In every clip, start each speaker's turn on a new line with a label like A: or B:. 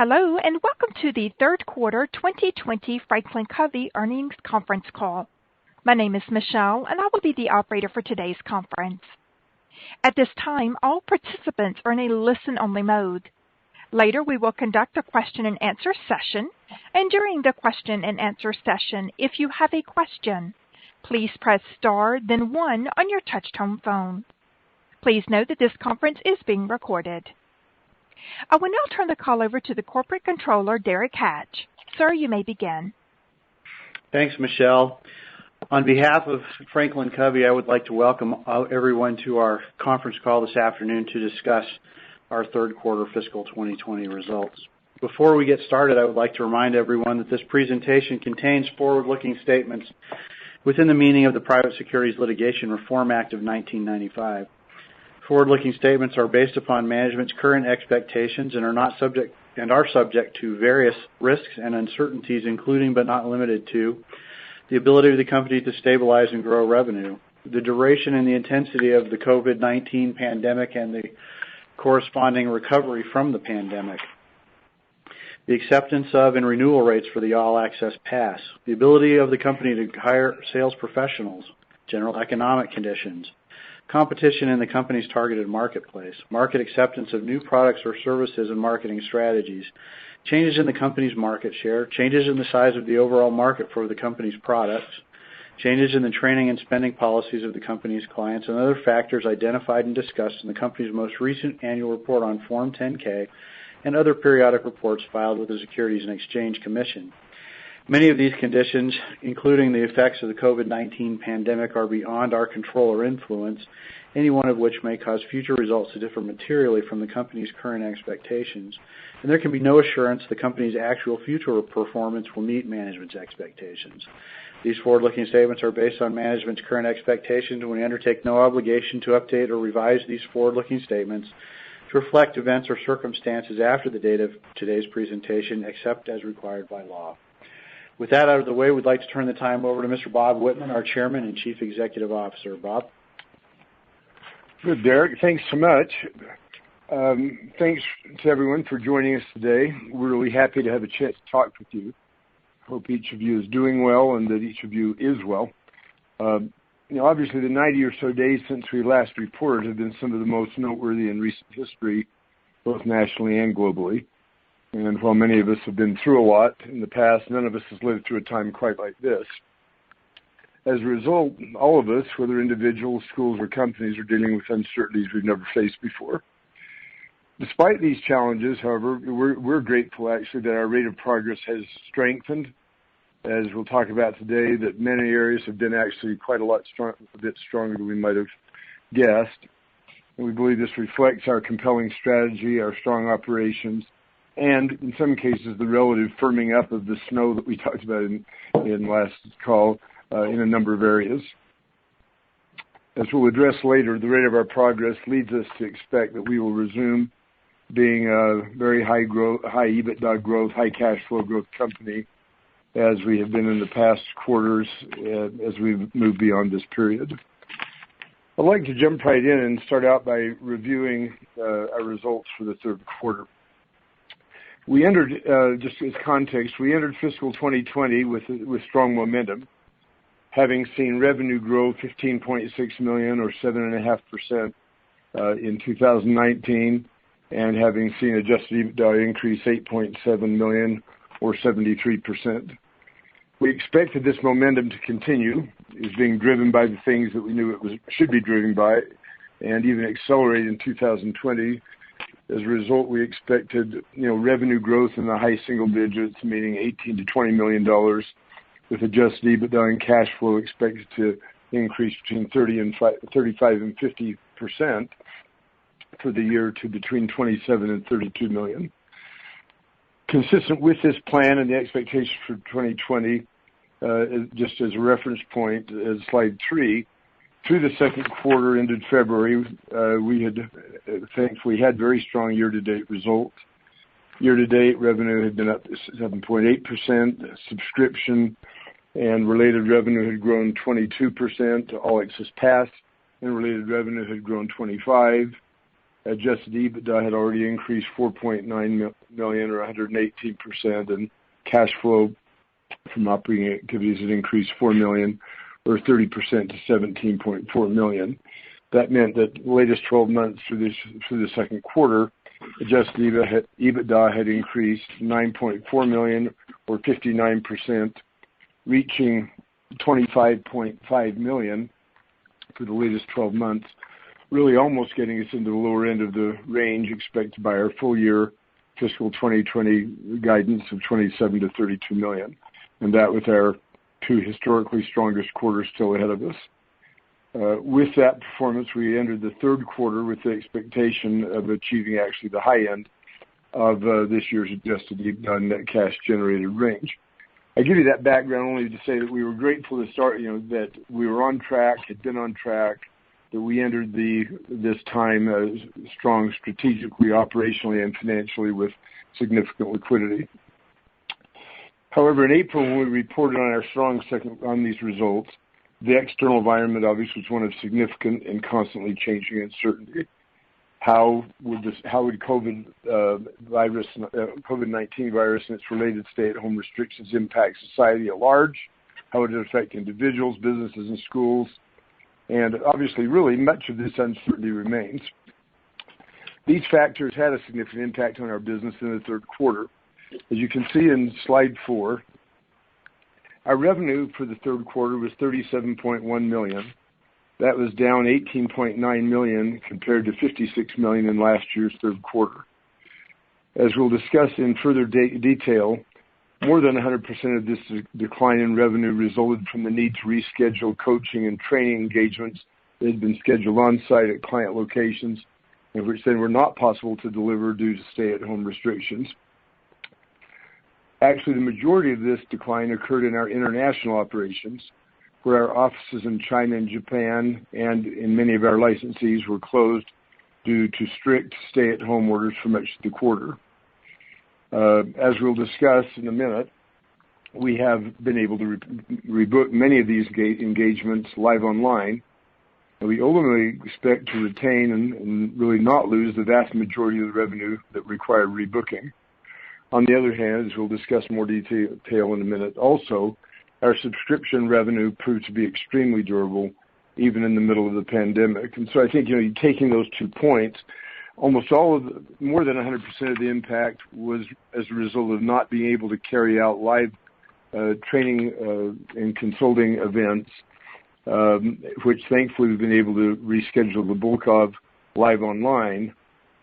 A: Hello, and welcome to the third quarter 2020 Franklin Covey earnings conference call. My name is Michelle, and I will be the operator for today's conference. At this time, all participants are in a listen-only mode. Later, we will conduct a question-and-answer session, and during the question-and-answer session, if you have a question, please press star, then 1 on your touch-tone phone. Please note that this conference is being recorded. I will now turn the call over to the Corporate Controller, Derek Hatch. Sir, you may begin.
B: Thanks, Michelle. On behalf of Franklin Covey, I would like to welcome everyone to our conference call this afternoon to discuss our third quarter fiscal 2020 results. Before we get started, I would like to remind everyone that this presentation contains forward-looking statements within the meaning of the Private Securities Litigation Reform Act of 1995. Forward-looking statements are based upon management's current expectations and are subject to various risks and uncertainties, including but not limited to the ability of the company to stabilize and grow revenue, the duration and the intensity of the COVID-19 pandemic and the corresponding recovery from the pandemic, the acceptance of and renewal rates for the All Access Pass, the ability of the company to hire sales professionals, general economic conditions, competition in the company's targeted marketplace, market acceptance of new products or services and marketing strategies, changes in the company's market share, changes in the size of the overall market for the company's products, changes in the training and spending policies of the company's clients, and other factors identified and discussed in the company's most recent annual report on Form 10-K and other periodic reports filed with the Securities and Exchange Commission. Many of these conditions, including the effects of the COVID-19 pandemic, are beyond our control or influence, any one of which may cause future results to differ materially from the company's current expectations, and there can be no assurance the company's actual future performance will meet management's expectations. These forward-looking statements are based on management's current expectations, and we undertake no obligation to update or revise these forward-looking statements to reflect events or circumstances after the date of today's presentation, except as required by law. With that out of the way, we'd like to turn the time over to Mr. Bob Whitman, our Chairman and Chief Executive Officer. Bob?
C: Good, Derek. Thanks so much. Thanks to everyone for joining us today. We're really happy to have a chance to talk with you. Hope each of you is doing well and that each of you is well. Obviously, the 90 or so days since we last reported have been some of the most noteworthy in recent history, both nationally and globally. And while many of us have been through a lot in the past, none of us has lived through a time quite like this. As a result, all of us, whether individuals, schools, or companies, are dealing with uncertainties we've never faced before. Despite these challenges, however, we're grateful, actually, that our rate of progress has strengthened. As we'll talk about today, that many areas have been actually quite a bit stronger than we might have guessed. And we believe this reflects our compelling strategy, our strong operations, and in some cases, the relative firming up of the snow that we talked about in last call in a number of areas. As we'll address later, the rate of our progress leads us to expect that we will resume being a very high growth, high EBITDA growth, high cash flow growth company as we have been in the past quarters as we move beyond this period. I'd like to jump right in and start out by reviewing our results for the third quarter. We entered, just as context, we entered fiscal 2020 with strong momentum, having seen revenue grow $15.6 million or 7.5% in 2019, and having seen adjusted EBITDA increase $8.7 million or 73%. We expected this momentum to continue. It was being driven by the things that we knew should be driven by, and even accelerate in 2020. As a result, we expected, revenue growth in the high single digits, meaning $18 to $20 million, with adjusted EBITDA and cash flow expected to increase between 35 and 50% for the year to between 27 and 32 million. Consistent with this plan and the expectation for 2020, just as a reference point, as slide 3, through the second quarter ended February, we had thankfully had very strong year-to-date results. Year-to-date revenue had been up 7.8%. Subscription and related revenue had grown 22%. All Access Pass and related revenue had grown 25%. Adjusted EBITDA had already increased $4.9 million or 118%, and cash flow from operating activities had increased $4 million or 30% to $17.4 million. That meant that the latest 12 months through the second quarter, adjusted EBITDA had increased $9.4 million or 59%, reaching $25.5 million for the latest 12 months, really almost getting us into the lower end of the range expected by our full year fiscal 2020 guidance of $27 to $32 million, and that with our two historically strongest quarters still ahead of us. With that performance, we entered the third quarter with the expectation of achieving actually the high end of this year's adjusted EBITDA net cash generated range. I give you that background only to say that we were grateful to start, that we were on track, had been on track, that we entered this time strong strategically, operationally, and financially with significant liquidity. However, in April, when we reported on our strong on these results, the external environment obviously was one of significant and constantly changing uncertainty. How would COVID-19 virus and its related stay-at-home restrictions impact society at large? How would it affect individuals, businesses, and schools? And obviously, really, much of this uncertainty remains. These factors had a significant impact on our business in the third quarter. As you can see in slide 4, our revenue for the third quarter was $37.1 million. That was down $18.9 million compared to $56 million in last year's third quarter. As we'll discuss in further detail, more than 100% of this decline in revenue resulted from the need to reschedule coaching and training engagements that had been scheduled on-site at client locations, and which then were not possible to deliver due to stay-at-home restrictions. Actually, the majority of this decline occurred in our international operations, where our offices in China and Japan and in many of our licensees were closed due to strict stay-at-home orders for much of the quarter. As we'll discuss in a minute, we have been able to rebook many of these engagements live online, and we ultimately expect to retain and really not lose the vast majority of the revenue that required rebooking. On the other hand, as we'll discuss more detail in a minute, also, our subscription revenue proved to be extremely durable, even in the middle of the pandemic. And so I think, taking those 2 points, more than 100% of the impact was as a result of not being able to carry out live training and consulting events, which thankfully we've been able to reschedule the bulk of live online.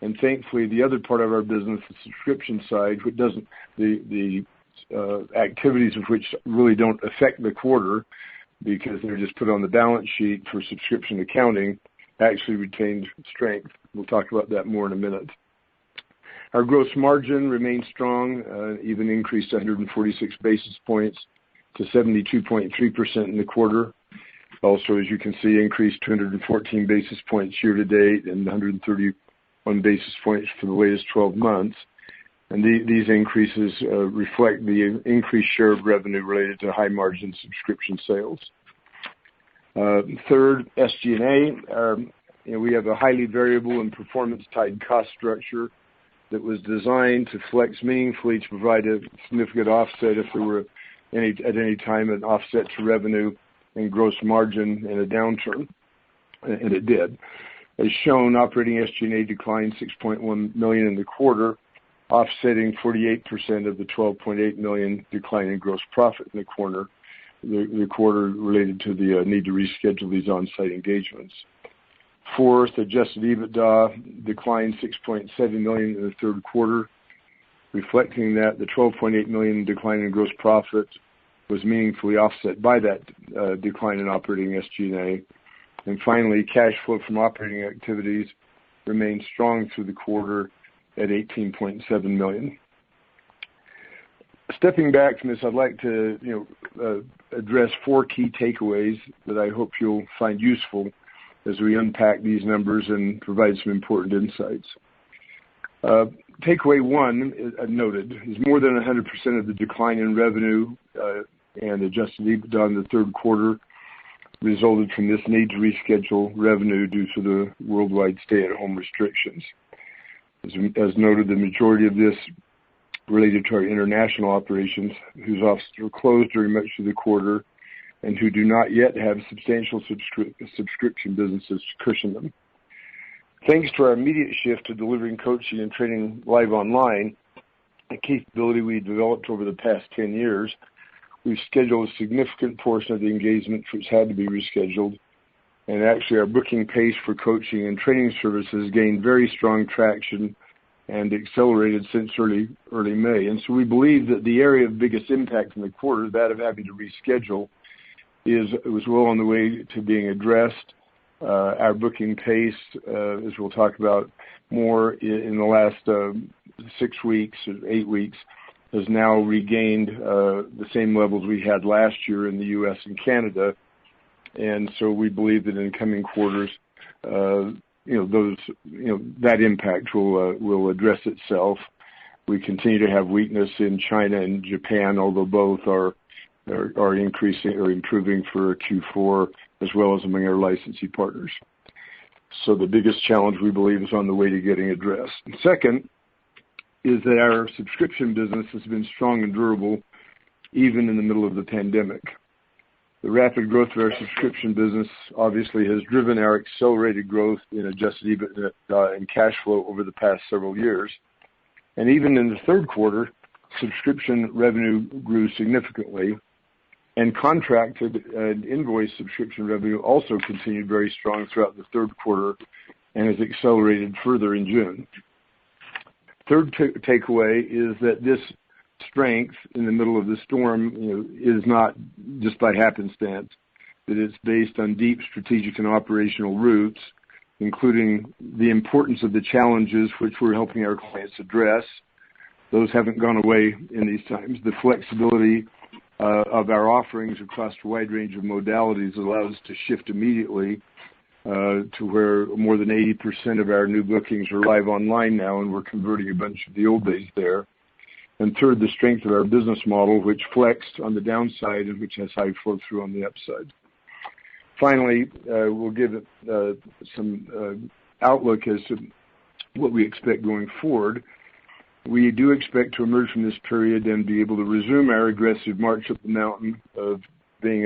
C: And thankfully, the other part of our business, the subscription side, which doesn't, the activities of which really don't affect the quarter because they're just put on the balance sheet for subscription accounting, actually retained strength. We'll talk about that more in a minute. Our gross margin remained strong, even increased 146 basis points to 72.3% in the quarter. Also, as you can see, increased 214 basis points year to date and 131 basis points for the latest 12 months. And these increases reflect the increased share of revenue related to high-margin subscription sales. Third, SG&A. We have a highly variable and performance-tied cost structure that was designed to flex meaningfully to provide a significant offset if there were at any time an offset to revenue and gross margin in a downturn, and it did. As shown, operating SG&A declined $6.1 million in the quarter, offsetting 48% of the $12.8 million decline in gross profit in the quarter related to the need to reschedule these on-site engagements. Fourth, adjusted EBITDA declined $6.7 million in the third quarter, reflecting that the $12.8 million decline in gross profit was meaningfully offset by that decline in operating SG&A. And finally, cash flow from operating activities remained strong through the quarter at $18.7 million. Stepping back from this, I'd like to address 4 key takeaways that I hope you'll find useful as we unpack these numbers and provide some important insights. Takeaway 1, noted, is more than 100% of the decline in revenue and adjusted EBITDA in the third quarter resulted from this need to reschedule revenue due to the worldwide stay-at-home restrictions. As noted, the majority of this related to our international operations, whose offices were closed during much of the quarter and who do not yet have substantial subscription businesses to cushion them. Thanks to our immediate shift to delivering coaching and training live online, a capability we developed over the past 10 years, we've scheduled a significant portion of the engagements which had to be rescheduled. And actually our booking pace for coaching and training services gained very strong traction and accelerated since early May. And so we believe that the area of biggest impact in the quarter, that of having to reschedule, was well on the way to being addressed. Our booking pace, as we'll talk about more in the last 6 weeks or 8 weeks, has now regained the same levels we had last year in the U.S. and Canada. And so we believe that in coming quarters, that impact will address itself. We continue to have weakness in China and Japan, although both are increasing or improving for Q4, as well as among our licensee partners. So the biggest challenge, we believe, is on the way to getting addressed. And second is that our subscription business has been strong and durable even in the middle of the pandemic. The rapid growth of our subscription business obviously has driven our accelerated growth in adjusted EBITDA and cash flow over the past several years. And even in the third quarter, subscription revenue grew significantly, and contracted and invoice subscription revenue also continued very strong throughout the third quarter and has accelerated further in June. Third takeaway is that this strength in the middle of the storm is not just by happenstance, that it's based on deep strategic and operational roots, including the importance of the challenges which we're helping our clients address. Those haven't gone away in these times. The flexibility of our offerings across a wide range of modalities allows us to shift immediately to where more than 80% of our new bookings are live online now, and we're converting a bunch of the old days there. And third, the strength of our business model, which flexed on the downside and which has high flow through on the upside. Finally, we'll give some outlook as to what we expect going forward. We do expect to emerge from this period and be able to resume our aggressive march up the mountain of being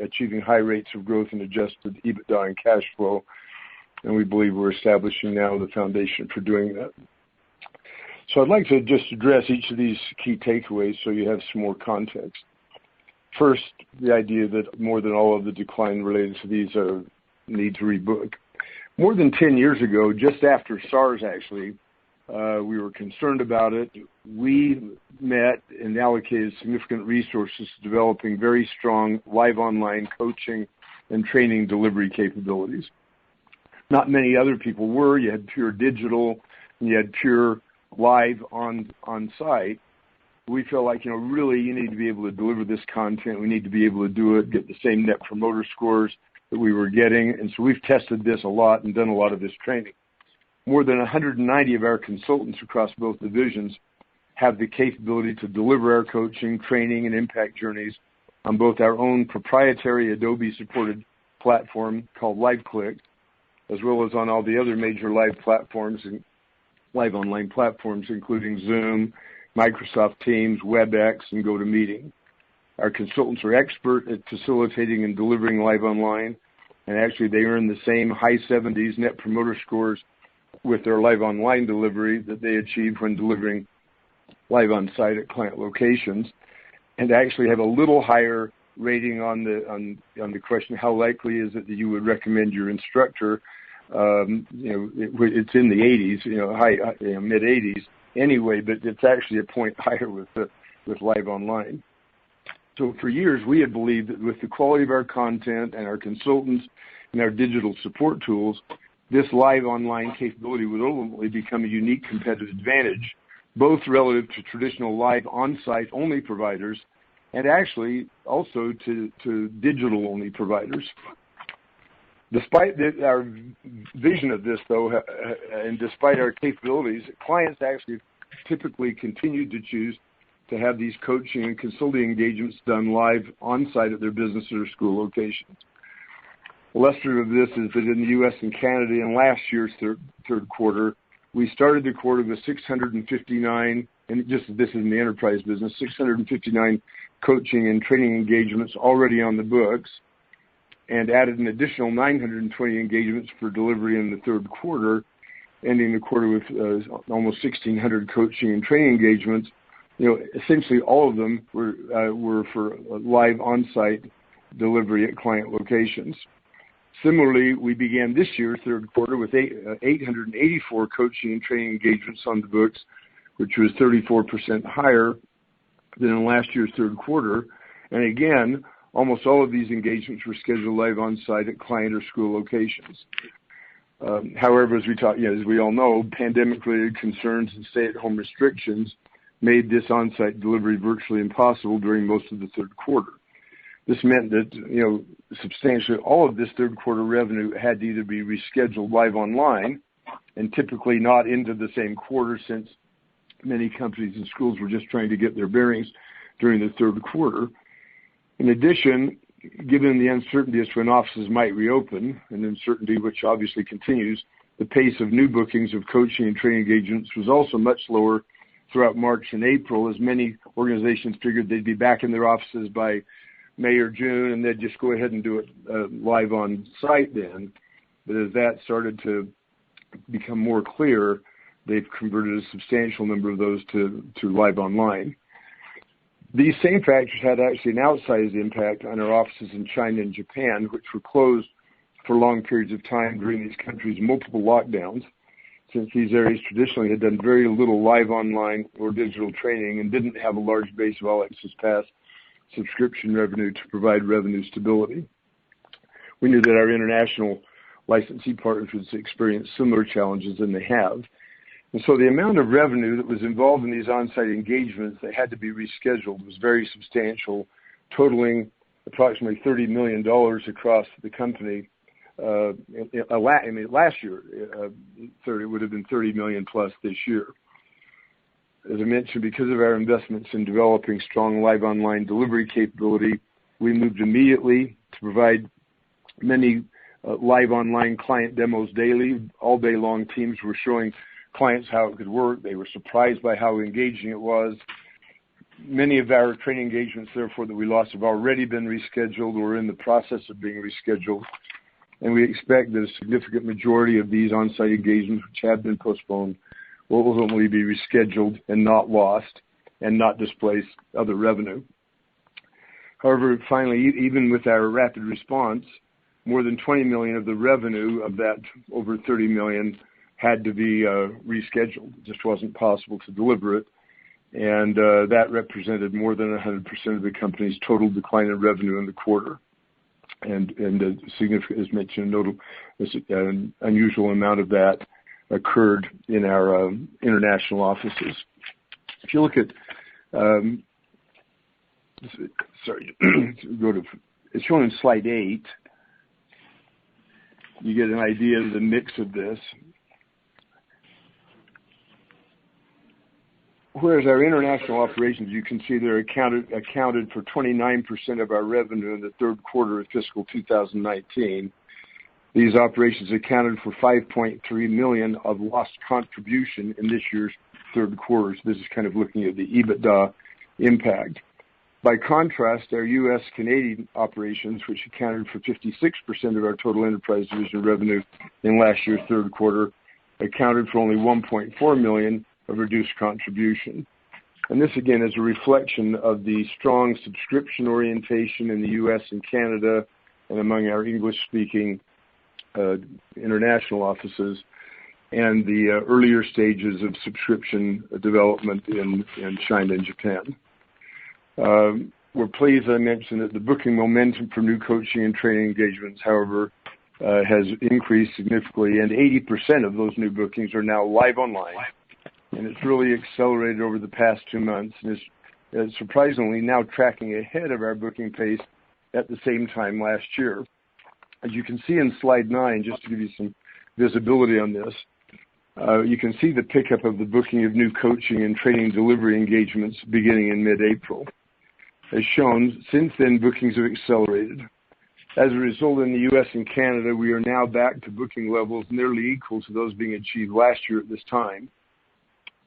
C: achieving high rates of growth in adjusted EBITDA and cash flow. And we believe we're establishing now the foundation for doing that. So I'd like to just address each of these key takeaways so you have some more context. First, the idea that more than all of the decline related to these need to rebook. More than 10 years ago, just after SARS actually, we were concerned about it. We met and allocated significant resources to developing very strong live online coaching and training delivery capabilities. Not many other people were. You had pure digital and you had pure live on site. We feel like, really you need to be able to deliver this content. We need to be able to do it, get the same Net Promoter Scores that we were getting. And so we've tested this a lot and done a lot of this training. More than 190 of our consultants across both divisions have the capability to deliver our coaching, training, and impact journeys on both our own proprietary Adobe-supported platform called LiveClick, as well as on all the other major live platforms and live online platforms, including Zoom, Microsoft Teams, WebEx, and GoToMeeting. Our consultants are expert at facilitating and delivering live online, and actually they earn the same high 70s Net Promoter Scores with their live online delivery that they achieve when delivering live on site at client locations, and actually have a little higher rating on the question, how likely is it that you would recommend your instructor? It's in the 80s, mid 80s anyway, but it's actually a point higher with live online. So for years, we had believed that with the quality of our content and our consultants and our digital support tools, this live online capability would ultimately become a unique competitive advantage, both relative to traditional live on-site only providers and actually also to digital only providers. Despite our vision of this, though, and despite our capabilities, clients actually typically continued to choose to have these coaching and consulting engagements done live on-site at their business or school locations. Illustrative of this is that in the U.S. and Canada in last year's third quarter, we started the quarter with 659, and this is in the enterprise business, 659 coaching and training engagements already on the books, and added an additional 920 engagements for delivery in the third quarter, ending the quarter with almost 1,600 coaching and training engagements. Essentially all of them were for live on-site delivery at client locations. Similarly, we began this year's third quarter with 884 coaching and training engagements on the books, which was 34% higher than in last year's third quarter. And again, almost all of these engagements were scheduled live on-site at client or school locations. However, as we all know, pandemic-related concerns and stay-at-home restrictions made this on-site delivery virtually impossible during most of the third quarter. This meant that, substantially all of this third quarter revenue had to either be rescheduled live online, and typically not into the same quarter, since many companies and schools were just trying to get their bearings during the third quarter. In addition, given the uncertainty as to when offices might reopen, an uncertainty which obviously continues, the pace of new bookings of coaching and training engagements was also much lower throughout March and April, as many organizations figured they'd be back in their offices by May or June, and they'd just go ahead and do it live on site then. But as that started to become more clear, they've converted a substantial number of those to live online. These same factors had actually an outsized impact on our offices in China and Japan, which were closed for long periods of time during these countries' multiple lockdowns, since these areas traditionally had done very little live online or digital training and didn't have a large base of All Access Pass subscription revenue to provide revenue stability. We knew that our international licensee partners would experience similar challenges, and they have. And so the amount of revenue that was involved in these on-site engagements that had to be rescheduled was very substantial, totaling approximately $30 million across the company. Last year, it would have been $30 million plus this year. As I mentioned, because of our investments in developing strong live online delivery capability, we moved immediately to provide many live online client demos daily. All day long, teams were showing clients how it could work. They were surprised by how engaging it was. Many of our training engagements, therefore, that we lost have already been rescheduled or in the process of being rescheduled. And we expect that a significant majority of these on-site engagements, which have been postponed, will ultimately be rescheduled and not lost and not displace other revenue. However, finally, even with our rapid response, more than 20 million of the revenue of that over 30 million had to be rescheduled. It just wasn't possible to deliver it. And that represented more than 100% of the company's total decline in revenue in the quarter. And a significant, as mentioned, an unusual amount of that occurred in our international offices. If you look at, it's shown in slide 8. You get an idea of the mix of this. Whereas our international operations, you can see they're accounted for 29% of our revenue in the third quarter of fiscal 2019. These operations accounted for 5.3 million of lost contribution in this year's third quarter. So this is kind of looking at the EBITDA impact. By contrast, our U.S.-Canadian operations, which accounted for 56% of our total enterprise division revenue in last year's third quarter, accounted for only 1.4 million of reduced contribution. And this, again, is a reflection of the strong subscription orientation in the U.S. and Canada and among our English-speaking international offices, and the earlier stages of subscription development in China and Japan. We're pleased, I mentioned, that the booking momentum for new coaching and training engagements, however, has increased significantly, and 80% of those new bookings are now live online. And it's really accelerated over the past 2 months, and is surprisingly now tracking ahead of our booking pace at the same time last year. As you can see in slide 9, just to give you some visibility on this, You can see the pickup of the booking of new coaching and training delivery engagements beginning in mid-April. As shown, since then, bookings have accelerated. As a result, in the U.S. and Canada, we are now back to booking levels nearly equal to those being achieved last year at this time.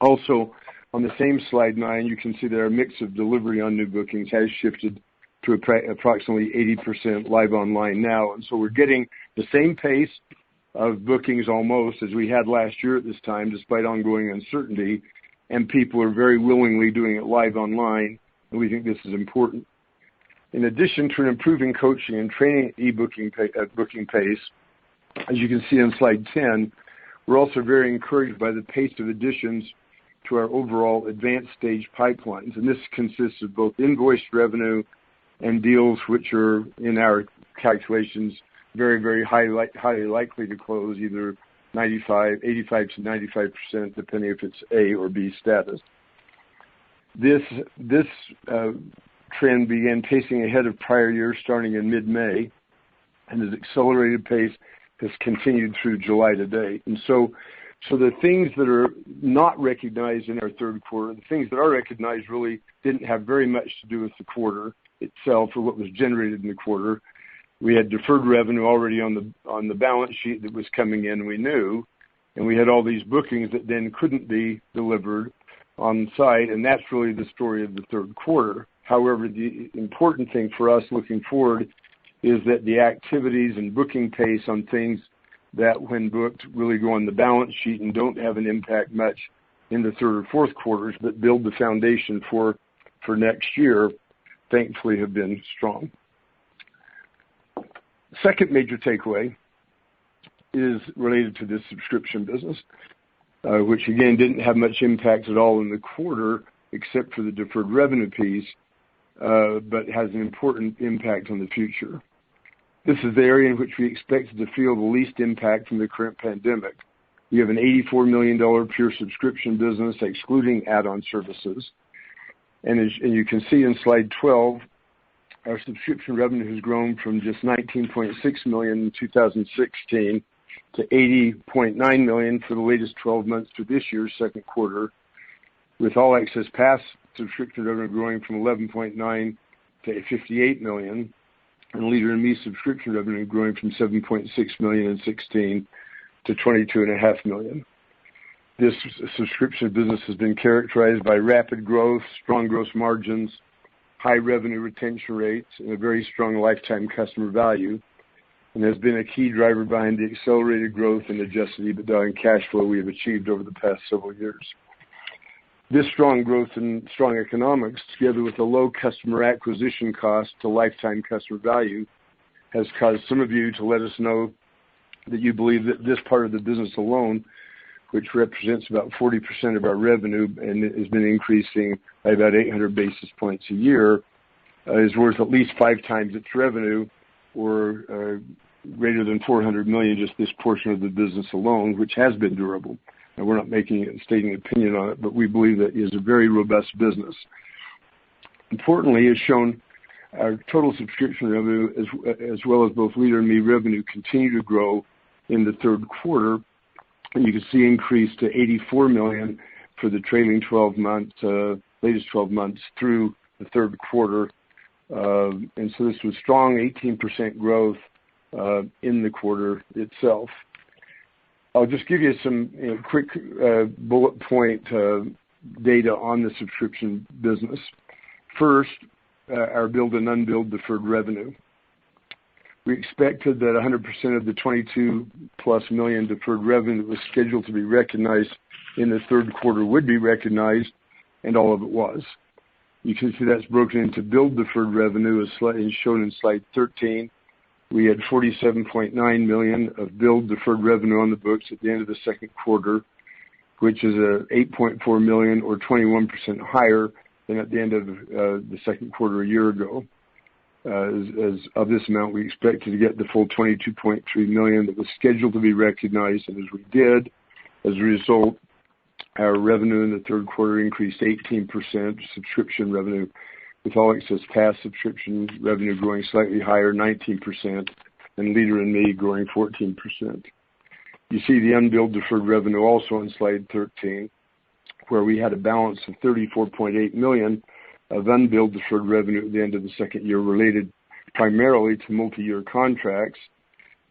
C: Also, on the same slide 9, you can see that our mix of delivery on new bookings has shifted to approximately 80% live online now. And so we're getting the same pace of bookings almost as we had last year at this time, despite ongoing uncertainty, and people are very willingly doing it live online, and we think this is important. In addition to an improving coaching and training booking pace, as you can see on slide 10, we're also very encouraged by the pace of additions to our overall advanced stage pipelines, and this consists of both invoiced revenue and deals which are, in our calculations, very, very highly likely to close, either 85 to 95%, depending if it's A or B status. This trend began pacing ahead of prior years starting in mid-May, and its accelerated pace has continued through July to date. And so the things that are not recognized in our third quarter, the things that are recognized really didn't have very much to do with the quarter itself or what was generated in the quarter. We had deferred revenue already on the balance sheet that was coming in, we knew, and we had all these bookings that then couldn't be delivered on site, and that's really the story of the third quarter. However, the important thing for us looking forward is that the activities and booking pace on things that, when booked, really go on the balance sheet and don't have an impact much in the third or fourth quarters, but build the foundation for next year, thankfully have been strong. Second major takeaway is related to this subscription business, which again didn't have much impact at all in the quarter except for the deferred revenue piece, but has an important impact on the future. This is the area in which we expected to feel the least impact from the current pandemic. We have an $84 million pure subscription business, excluding add-on services. And you can see in slide 12, our subscription revenue has grown from just $19.6 million in 2016 to $80.9 million for the latest 12 months to this year's second quarter, with All Access Pass subscription revenue growing from $11.9 to $58 million, and Leader in Me subscription revenue growing from $7.6 million in 16 to $22.5 million. This subscription business has been characterized by rapid growth, strong gross margins, high revenue retention rates, and a very strong lifetime customer value, and has been a key driver behind the accelerated growth in adjusted EBITDA and cash flow we have achieved over the past several years. This strong growth and strong economics, together with a low customer acquisition cost to lifetime customer value, has caused some of you to let us know that you believe that this part of the business alone, which represents about 40% of our revenue and has been increasing by about 800 basis points a year, is worth at least 5 times its revenue, or greater than $400 million, just this portion of the business alone, which has been durable. And we're not stating an opinion on it, but we believe that it is a very robust business. Importantly, as shown, our total subscription revenue, as well as both Leader and Me revenue, continue to grow in the third quarter. And you can see increase to $84 million for the trailing 12 months, latest 12 months through the third quarter. And so this was strong 18% growth in the quarter itself. I'll just give you some quick bullet point data on the subscription business. First, our billed and unbilled deferred revenue. We expected that 100% of the 22-plus million deferred revenue that was scheduled to be recognized in the third quarter would be recognized, and all of it was. You can see that's broken into billed deferred revenue as shown in slide 13. We had $47.9 million of billed deferred revenue on the books at the end of the second quarter, which is $8.4 million or 21% higher than at the end of the second quarter a year ago. As of this amount, we expected to get the full $22.3 million that was scheduled to be recognized, and as we did, as a result, our revenue in the third quarter increased 18%, subscription revenue, with All Access Pass subscription revenue growing slightly higher, 19%, and Leader in Me growing 14%. You see the unbilled deferred revenue also on slide 13, where we had a balance of $34.8 million of unbilled deferred revenue at the end of the second year related primarily to multi-year contracts,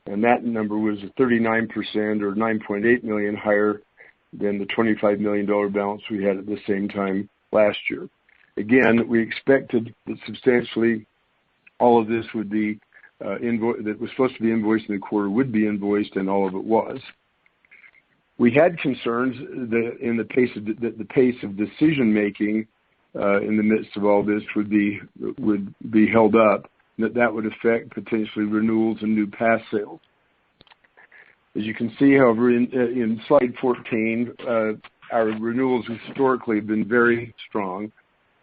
C: and that number was 39% or $9.8 million higher than the $25 million balance we had at the same time last year. Again, we expected that substantially all of this would be that was supposed to be invoiced in the quarter would be invoiced, and all of it was. We had concerns that in the pace of decision making in the midst of all this would be held up, that would affect potentially renewals and new pass sales. As you can see, however, in slide 14, our renewals historically have been very strong.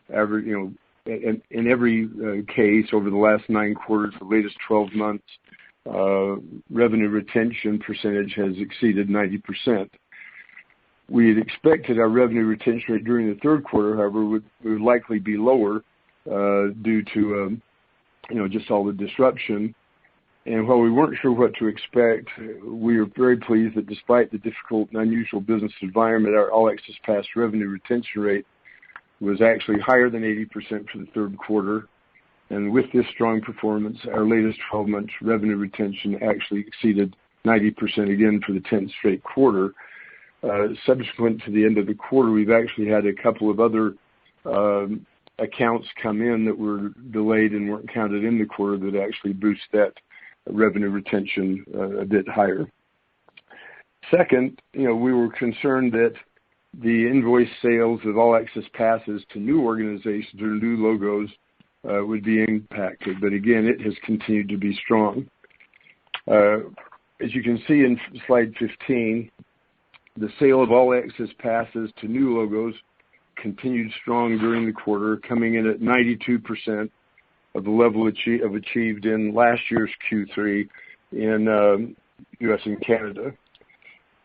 C: In every case over the last 9 quarters, the latest 12 months, revenue retention percentage has exceeded 90%. We had expected our revenue retention rate during the third quarter, however, would likely be lower due to just all the disruption. And while we weren't sure what to expect, we are very pleased that despite the difficult and unusual business environment, our All Access Pass revenue retention rate was actually higher than 80% for the third quarter. And with this strong performance, our latest 12 months revenue retention actually exceeded 90% again for the 10th straight quarter. Subsequent to the end of the quarter, we've actually had a couple of other accounts come in that were delayed and weren't counted in the quarter that actually boost that revenue retention a bit higher. Second, we were concerned that the invoice sales of All Access Passes to new organizations or new logos would be impacted, but again, it has continued to be strong. As you can see in slide 15, the sale of All Access Passes to new logos continued strong during the quarter, coming in at 92% of the level achieved in last year's Q3 in U.S. and Canada.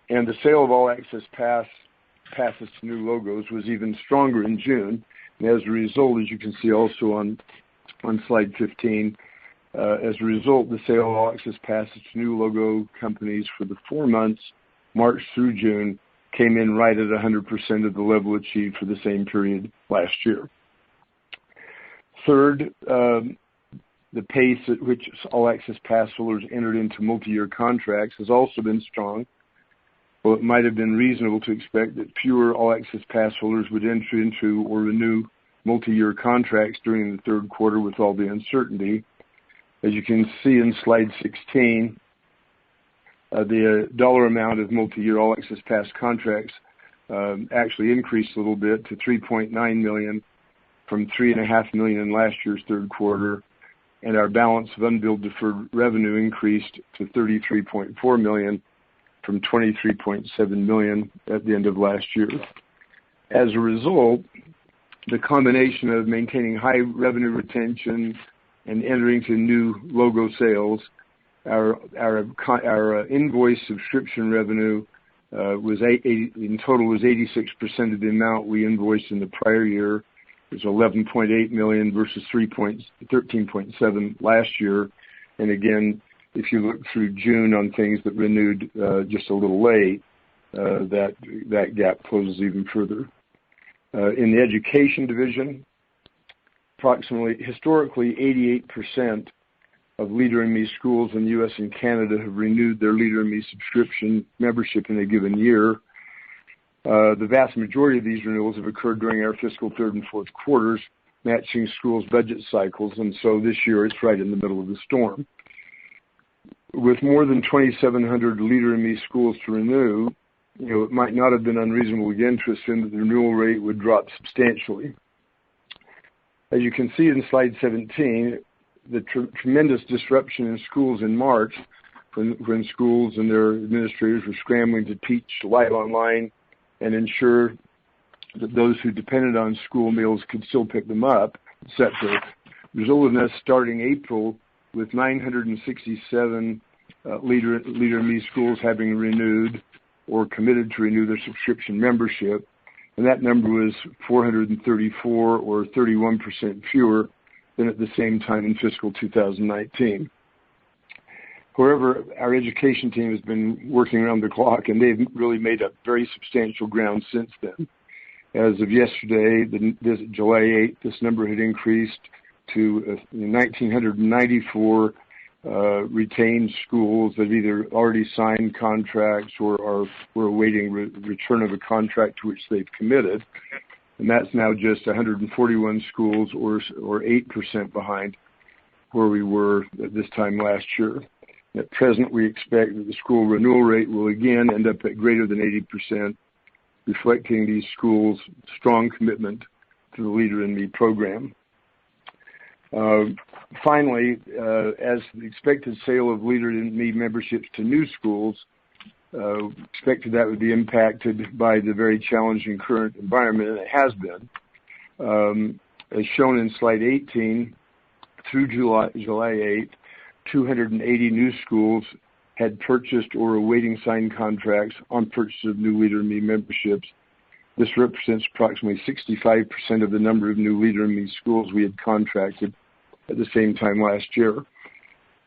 C: And the sale of All Access Passes to new logos was even stronger in June. And as a result, as you can see also on slide 15, as a result, the sale of All Access Passes to new logo companies for the 4 months, March through June, came in right at 100% of the level achieved for the same period last year. Third, the pace at which All Access Pass holders entered into multi-year contracts has also been strong. Well, it might have been reasonable to expect that fewer All Access Pass holders would enter into or renew multi-year contracts during the third quarter with all the uncertainty. As you can see in slide 16, the dollar amount of multi-year All Access Pass contracts actually increased a little bit to $3.9 million from $3.5 million in last year's third quarter, and our balance of unbilled deferred revenue increased to $33.4 million from $23.7 million at the end of last year. As a result, the combination of maintaining high revenue retention and entering to new logo sales, our invoice subscription revenue in total was 86% of the amount we invoiced in the prior year. It was $11.8 million versus $13.7 last year. And again, if you look through June on things that renewed just a little late, that gap closes even further. In the education division, historically 88% of Leader in Me schools in the U.S. and Canada have renewed their Leader in Me subscription membership in a given year. The vast majority of these renewals have occurred during our fiscal third and fourth quarters, matching schools' budget cycles, and so this year it's right in the middle of the storm. With more than 2,700 Leader in Me schools to renew, it might not have been unreasonable again to assume that the renewal rate would drop substantially. As you can see in slide 17, the tremendous disruption in schools in March, when schools and their administrators were scrambling to teach live online and ensure that those who depended on school meals could still pick them up, etc., resulted in us starting April with 967 Leader in Me schools having renewed or committed to renew their subscription membership, and that number was 434 or 31% fewer than at the same time in fiscal 2019. However, our education team has been working around the clock, and they've really made up very substantial ground since then. As of yesterday, this July 8th, this number had increased to 1,994 retained schools that either already signed contracts or were awaiting return of a contract to which they've committed. And that's now just 141 schools or 8% behind where we were at this time last year. At present, we expect that the school renewal rate will again end up at greater than 80%, reflecting these schools' strong commitment to the Leader in Me program. Finally, as the expected sale of Leader in Me memberships to new schools, expected that would be impacted by the very challenging current environment, and it has been. As shown in slide 18, through July 8th, 280 new schools had purchased or awaiting signed contracts on purchase of new Leader in Me memberships. This represents approximately 65% of the number of new Leader in Me schools we had contracted at the same time last year.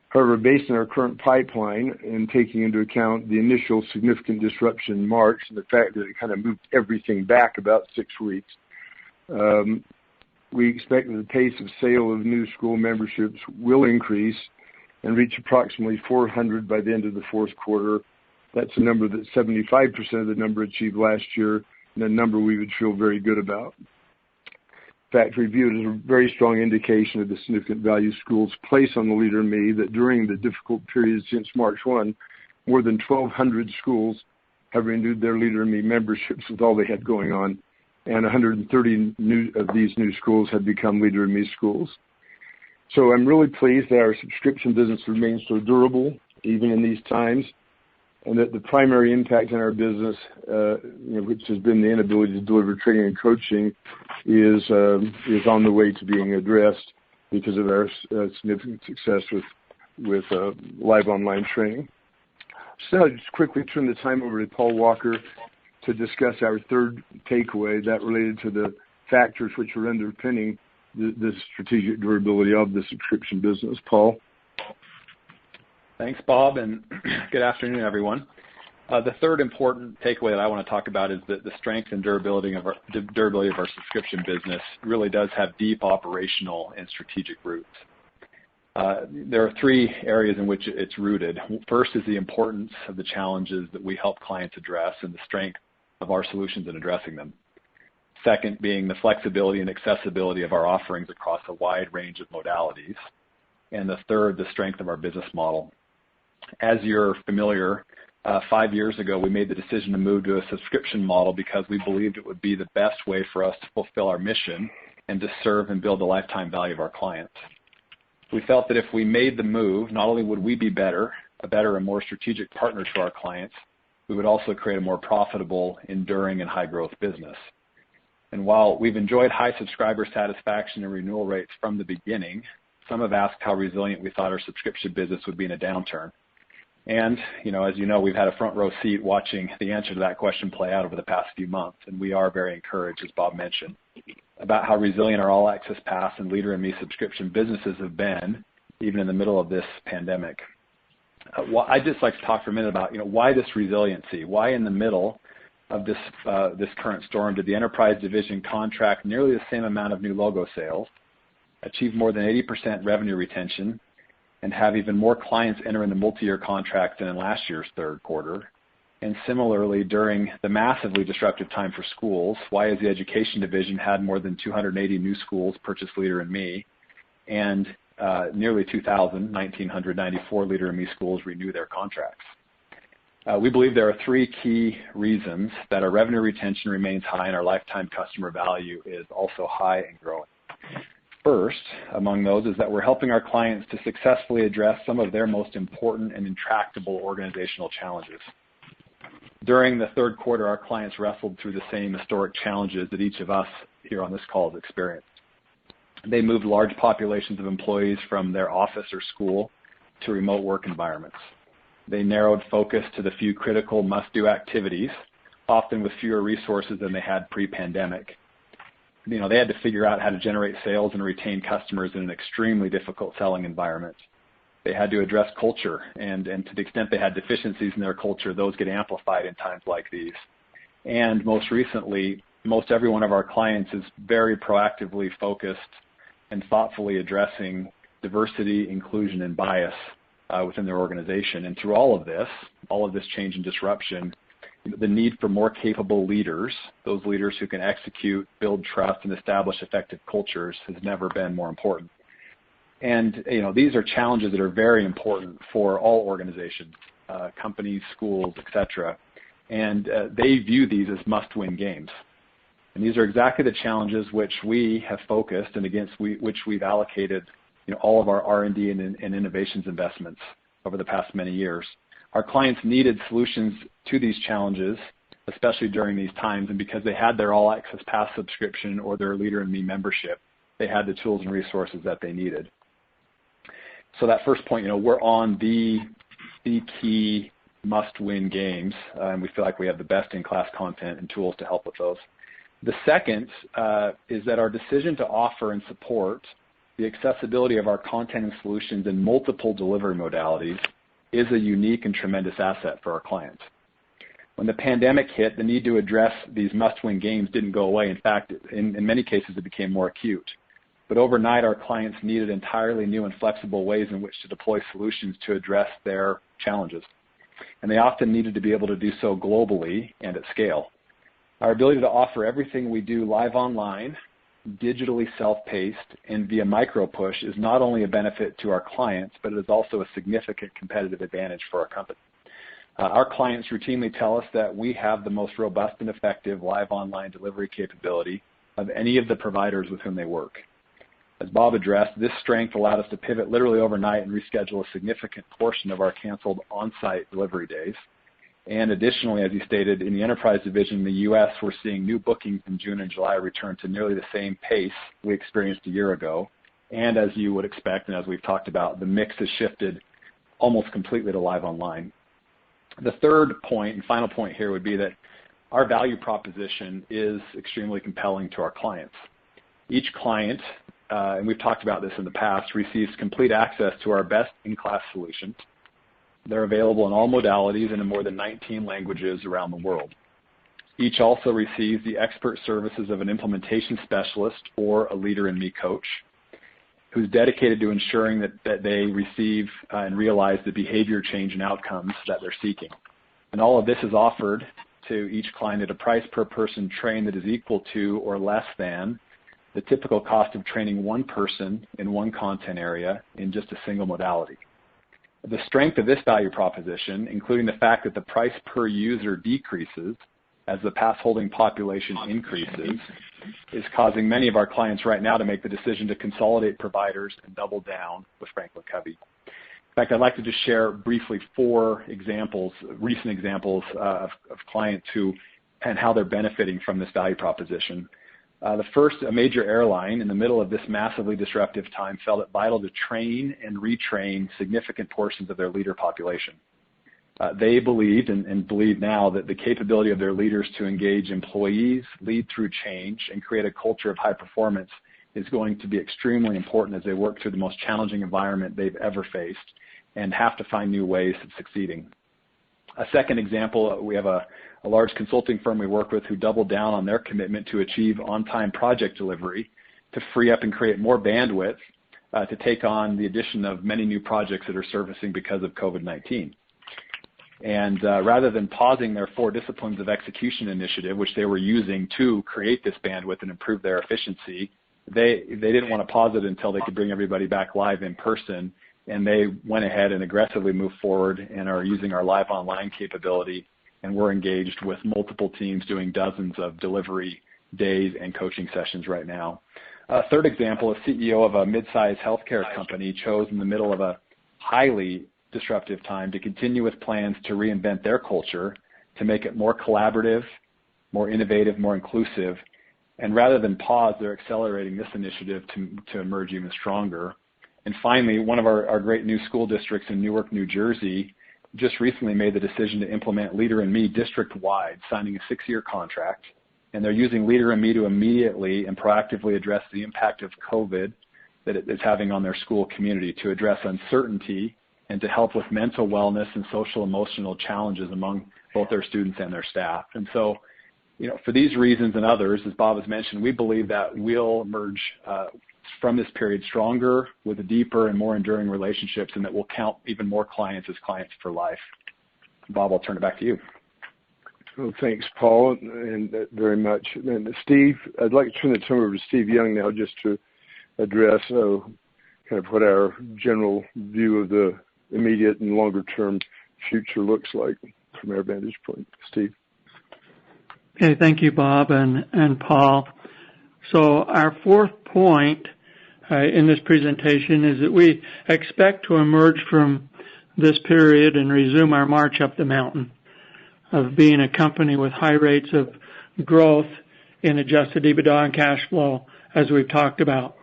C: However, based on our current pipeline and taking into account the initial significant disruption in March and the fact that it kind of moved everything back about 6 weeks, we expect that the pace of sale of new school memberships will increase and reach approximately 400 by the end of the fourth quarter. That's a number that's 75% of the number achieved last year, and a number we would feel very good about. In fact, we view it as a very strong indication of the significant value schools place on the Leader in Me that during the difficult period since March 1, more than 1,200 schools have renewed their Leader in Me memberships with all they had going on, and 130 of these new schools have become Leader in Me schools. So I'm really pleased that our subscription business remains so durable, even in these times, and that the primary impact on our business, which has been the inability to deliver training and coaching, is on the way to being addressed because of our significant success with live online training. So I'll just quickly turn the time over to Paul Walker to discuss our third takeaway, that related to the factors which are underpinning the strategic durability of the subscription business. Paul?
D: Thanks, Bob, and good afternoon, everyone. The third important takeaway that I want to talk about is that the strength and durability of our subscription business really does have deep operational and strategic roots. There are three areas in which it's rooted. First is the importance of the challenges that we help clients address and the strength of our solutions in addressing them. Second being the flexibility and accessibility of our offerings across a wide range of modalities. And the third, the strength of our business model. As you're familiar, 5 years ago, we made the decision to move to a subscription model because we believed it would be the best way for us to fulfill our mission and to serve and build the lifetime value of our clients. We felt that if we made the move, not only would we be a better and more strategic partner to our clients, we would also create a more profitable, enduring, and high-growth business. And while we've enjoyed high subscriber satisfaction and renewal rates from the beginning, some have asked how resilient we thought our subscription business would be in a downturn. And, as you know, we've had a front row seat watching the answer to that question play out over the past few months, and we are very encouraged, as Bob mentioned, about how resilient our All Access Pass and Leader in Me subscription businesses have been, even in the middle of this pandemic. I'd just like to talk for a minute about, why this resiliency? Why in the middle of this current storm did the enterprise division contract nearly the same amount of new logo sales, achieve more than 80% revenue retention, and have even more clients enter into multi-year contracts than in last year's third quarter? And similarly, during the massively disruptive time for schools, why has the education division had more than 280 new schools purchase Leader in Me, and nearly 1,994 Leader in Me schools renew their contracts? We believe there are three key reasons that our revenue retention remains high and our lifetime customer value is also high and growing. First, among those, is that we're helping our clients to successfully address some of their most important and intractable organizational challenges. During the third quarter, our clients wrestled through the same historic challenges that each of us here on this call has experienced. They moved large populations of employees from their office or school to remote work environments. They narrowed focus to the few critical must-do activities, often with fewer resources than they had pre-pandemic. They had to figure out how to generate sales and retain customers in an extremely difficult selling environment. They had to address culture, and to the extent they had deficiencies in their culture, those get amplified in times like these. And most recently, most every one of our clients is very proactively focused and thoughtfully addressing diversity, inclusion, and bias within their organization. And through all of this change and disruption, the need for more capable leaders, those leaders who can execute, build trust, and establish effective cultures has never been more important. And these are challenges that are very important for all organizations, companies, schools, et cetera. And they view these as must-win games. And these are exactly the challenges which we have focused and against which we've allocated all of our R&D and innovations investments over the past many years. Our clients needed solutions to these challenges, especially during these times, and because they had their All Access Pass subscription or their Leader in Me membership, they had the tools and resources that they needed. So that first point, we're on the key must-win games, and we feel like we have the best-in-class content and tools to help with those. The second is that our decision to offer and support the accessibility of our content and solutions in multiple delivery modalities is a unique and tremendous asset for our clients. When the pandemic hit, the need to address these must-win games didn't go away. In fact, in many cases, it became more acute. But overnight, our clients needed entirely new and flexible ways in which to deploy solutions to address their challenges. And they often needed to be able to do so globally and at scale. Our ability to offer everything we do live online, digitally self-paced, and via micro-push is not only a benefit to our clients, but it is also a significant competitive advantage for our company. Our clients routinely tell us that we have the most robust and effective live online delivery capability of any of the providers with whom they work. As Bob addressed, this strength allowed us to pivot literally overnight and reschedule a significant portion of our canceled on-site delivery days. And additionally, as you stated, in the enterprise division in the U.S., we're seeing new bookings in June and July return to nearly the same pace we experienced a year ago. And as you would expect, and as we've talked about, the mix has shifted almost completely to live online. The third point and final point here would be that our value proposition is extremely compelling to our clients. Each client, and we've talked about this in the past, receives complete access to our best-in-class solutions. They're available in all modalities and in more than 19 languages around the world. Each also receives the expert services of an implementation specialist or a Leader in Me coach who's dedicated to ensuring that they receive and realize the behavior change and outcomes that they're seeking. And all of this is offered to each client at a price per person trained that is equal to or less than the typical cost of training one person in one content area in just a single modality. The strength of this value proposition, including the fact that the price per user decreases as the pass-holding population increases, is causing many of our clients right now to make the decision to consolidate providers and double down with Franklin Covey. In fact, I'd like to just share briefly 4 examples, recent examples of clients and how they're benefiting from this value proposition. The first, a major airline in the middle of this massively disruptive time felt it vital to train and retrain significant portions of their leader population. They believed and believe now that the capability of their leaders to engage employees, lead through change, and create a culture of high performance is going to be extremely important as they work through the most challenging environment they've ever faced and have to find new ways of succeeding. A second example, we have a large consulting firm we work with who doubled down on their commitment to achieve on-time project delivery to free up and create more bandwidth to take on the addition of many new projects that are surfacing because of COVID-19. And rather than pausing their 4 disciplines of execution initiative, which they were using to create this bandwidth and improve their efficiency, they didn't want to pause it until they could bring everybody back live in person. And they went ahead and aggressively moved forward and are using our live online capability. And we're engaged with multiple teams doing dozens of delivery days and coaching sessions right now. A third example, a CEO of a mid-sized healthcare company chose in the middle of a highly disruptive time to continue with plans to reinvent their culture to make it more collaborative, more innovative, more inclusive. And rather than pause, they're accelerating this initiative to emerge even stronger. And finally, one of our great new school districts in Newark, New Jersey, just recently made the decision to implement Leader in Me district-wide, signing a 6-year contract. And they're using Leader in Me to immediately and proactively address the impact of COVID that it's having on their school community to address uncertainty and to help with mental wellness and social emotional challenges among both their students and their staff. And so, for these reasons and others, as Bob has mentioned, we believe that we'll emerge from this period stronger with deeper and more enduring relationships, and that we'll count even more clients as clients for life. Bob, I'll turn it back to you.
C: Well, thanks, Paul, and very much. And Steve, I'd like to turn it over to Steve Young now just to address kind of what our general view of the immediate and longer-term future looks like from our vantage point. Steve.
E: Okay, thank you, Bob and Paul. So our fourth point in this presentation is that we expect to emerge from this period and resume our march up the mountain of being a company with high rates of growth in adjusted EBITDA and cash flow, as we've talked about.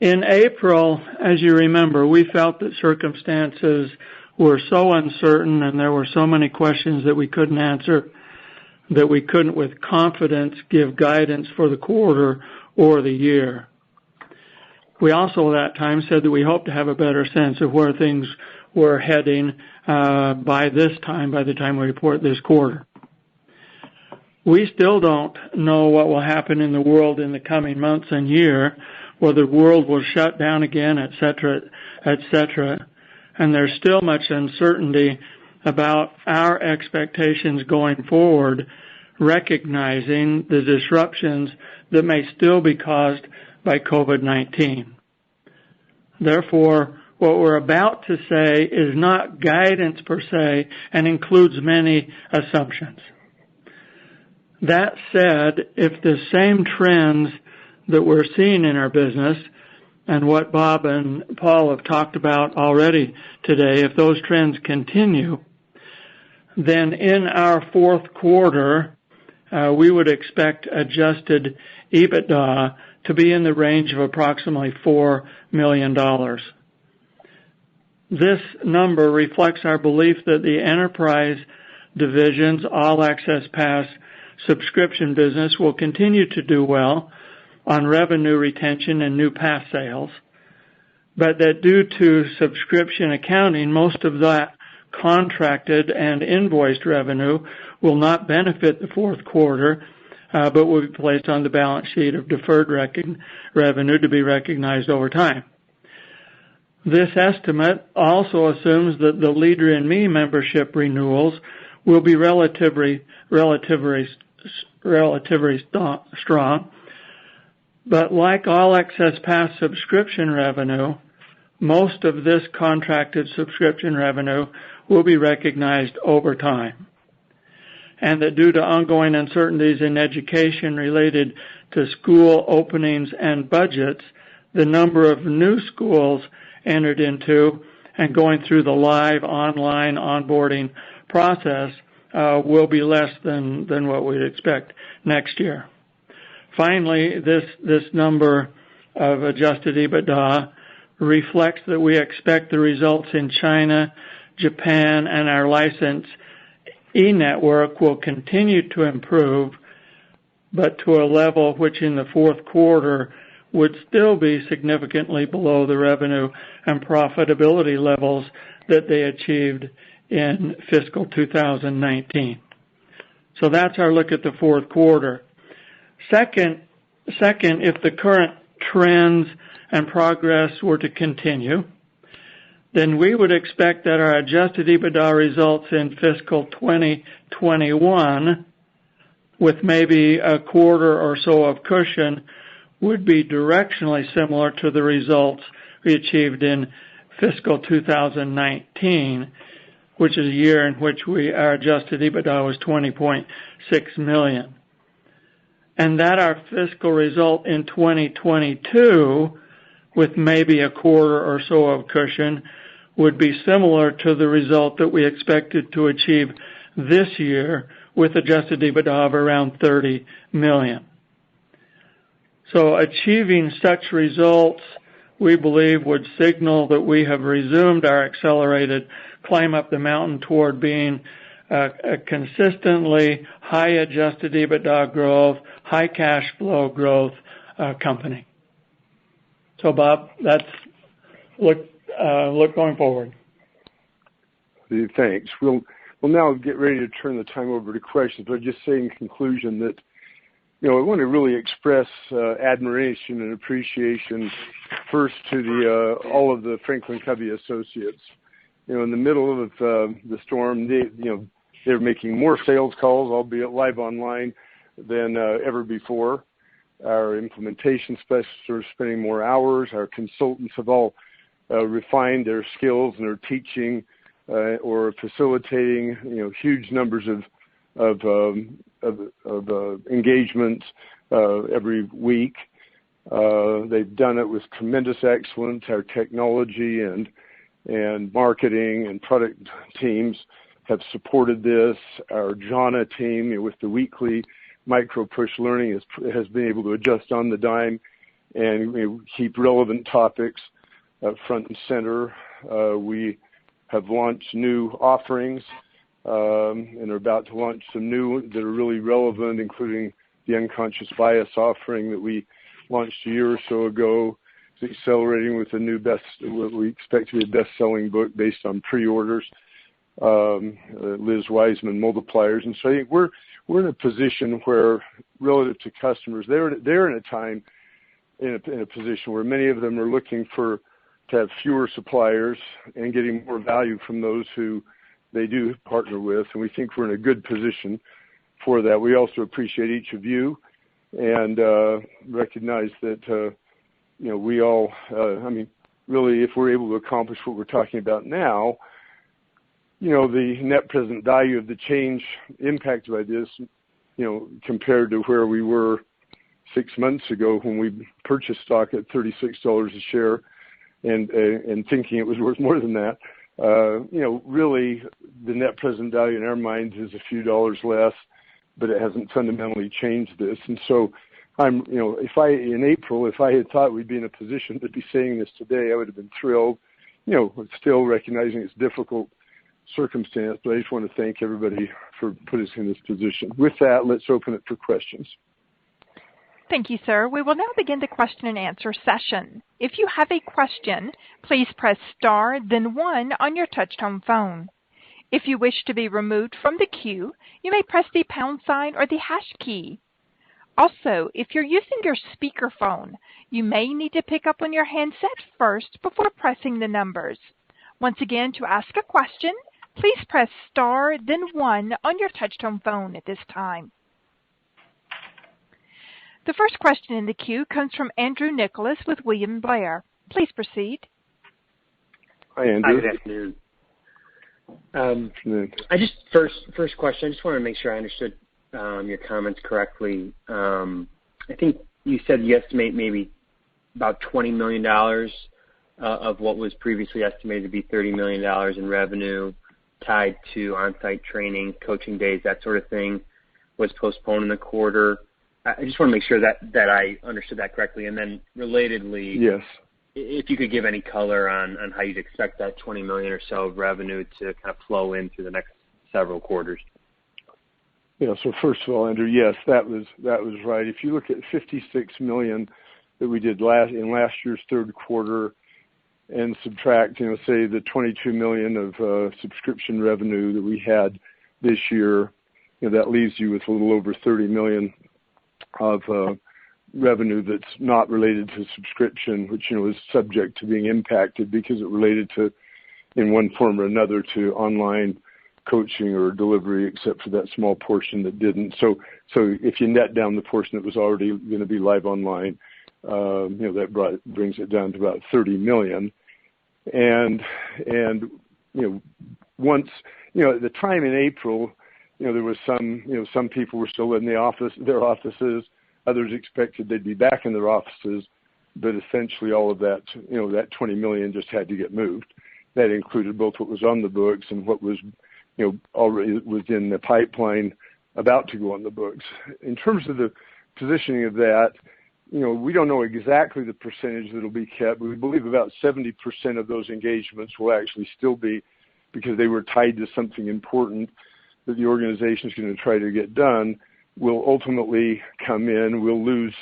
E: In April, as you remember, we felt that circumstances were so uncertain and there were so many questions that we couldn't answer that we couldn't with confidence give guidance for the quarter or the year. We also at that time said that we hoped to have a better sense of where things were heading by the time we report this quarter. We still don't know what will happen in the world in the coming months and year, whether the world will shut down again, et cetera, and there's still much uncertainty about our expectations going forward, recognizing the disruptions that may still be caused by COVID-19. Therefore, what we're about to say is not guidance per se and includes many assumptions. That said, if the same trends that we're seeing in our business and what Bob and Paul have talked about already today, if those trends continue, then in our fourth quarter, we would expect adjusted EBITDA to be in the range of approximately $4 million. This number reflects our belief that the enterprise division's All Access Pass subscription business will continue to do well on revenue retention and new pass sales, but that due to subscription accounting, most of that contracted and invoiced revenue will not benefit the fourth quarter, but will be placed on the balance sheet of deferred revenue to be recognized over time. This estimate also assumes that the Leader in Me membership renewals will be relatively strong, but like All Access Pass subscription revenue, most of this contracted subscription revenue will be recognized over time. And that due to ongoing uncertainties in education related to school openings and budgets, the number of new schools entered into and going through the live online onboarding process will be less than what we'd expect next year. Finally, this number of adjusted EBITDA reflects that we expect the results in China, Japan, and our license e-network will continue to improve, but to a level which in the fourth quarter would still be significantly below the revenue and profitability levels that they achieved in fiscal 2019. So that's our look at the fourth quarter. Second, if the current trends and progress were to continue, then we would expect that our adjusted EBITDA results in fiscal 2021, with maybe a quarter or so of cushion, would be directionally similar to the results we achieved in fiscal 2019, which is a year in which our adjusted EBITDA was $20.6 million. And that our fiscal result in 2022, with maybe a quarter or so of cushion, would be similar to the result that we expected to achieve this year with adjusted EBITDA of around $30 million. So achieving such results, we believe, would signal that we have resumed our accelerated climb up the mountain toward being a consistently high adjusted EBITDA growth, high cash flow growth company. So, Bob, that's look going forward.
C: Thanks. We'll now get ready to turn the time over to questions, but just say in conclusion that, I want to really express admiration and appreciation first to all of the Franklin Covey associates. In the middle of the storm, they're making more sales calls, albeit live online, than ever before. Our implementation specialists are spending more hours. Our consultants have all refined their skills and are teaching or facilitating, huge numbers of engagements every week. They've done it with tremendous excellence. Our technology and marketing and product teams have supported this. Our Jhana team, with the weekly micro push learning, has been able to adjust on the dime and keep relevant topics front and center. We have launched new offerings and are about to launch some new that are really relevant, including the unconscious bias offering that we launched a year or so ago. It's accelerating with a new what we expect to be a best-selling book based on pre-orders. Liz Wiseman multipliers, and so I think we're in a position where, relative to customers, they're in a time in a position where many of them are looking to have fewer suppliers and getting more value from those who they do partner with, and we think we're in a good position for that. We also appreciate each of you and recognize that we all, really, if we're able to accomplish what we're talking about now, the net present value of the change impacted by this, compared to where we were 6 months ago when we purchased stock at $36 a share and thinking it was worth more than that, really the net present value in our minds is a few dollars less, but it hasn't fundamentally changed this. And so in April, if I had thought we'd be in a position to be saying this today, I would have been thrilled, still recognizing it's difficult circumstance, but I just want to thank everybody for putting us in this position. With that, let's open it for questions.
A: Thank you, sir. We will now begin the question and answer session. If you have a question, please press star, then 1 on your touch-tone phone. If you wish to be removed from the queue, you may press the pound sign or the hash key. Also, if you're using your speakerphone, you may need to pick up on your handset first before pressing the numbers. Once again, to ask a question, please press star, then 1 on your touch-tone phone at this time. The first question in the queue comes from Andrew Nicholas with William Blair. Please proceed.
C: Hi, Andrew.
F: Hi, good afternoon. First question, I just want to make sure I understood your comments correctly. I think you said you estimate maybe about $20 million of what was previously estimated to be $30 million in revenue tied to on-site training, coaching days, that sort of thing, was postponed in the quarter. I just want to make sure that I understood that correctly. And then relatedly,
C: yes,
F: if you could give any color on how you'd expect that $20 million or so of revenue to kind of flow in through the next several quarters.
C: Yeah, so first of all, Andrew, yes, that was right. If you look at $56 million that we did in last year's third quarter and subtract, say the $22 million of subscription revenue that we had this year, that leaves you with a little over $30 million of revenue that's not related to subscription, which is subject to being impacted because it related to, in one form or another, to online coaching or delivery, except for that small portion that didn't. So if you net down the portion that was already going to be live online, that brings it down to about $30 million. And once at the time in April, there was some people were still in their offices. Others expected they'd be back in their offices, but essentially all of that, that $20 million just had to get moved. That included both what was on the books and what was, already was in the pipeline about to go on the books. In terms of the positioning of that, we don't know exactly the percentage that will be kept, but we believe about 70% of those engagements will actually still be, because they were tied to something important that the organization is going to try to get done, will ultimately come in. We'll lose,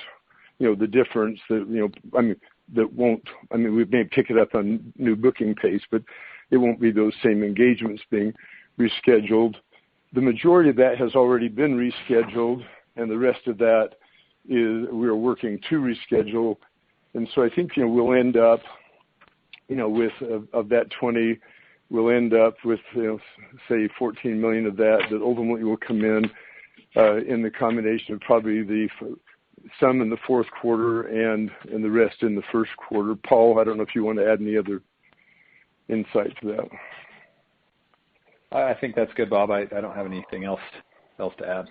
C: the difference that, that won't, I mean, we may pick it up on new booking pace, but it won't be those same engagements being rescheduled. The majority of that has already been rescheduled, and the rest of that is we're working to reschedule. And so I think, we'll end up, with, of that 20, we'll end up with, say 14 million of that ultimately will come in the combination of probably some in the fourth quarter and the rest in the first quarter. Paul, I don't know if you want to add any other insight to that.
D: I think that's good, Bob. I don't have anything else to add.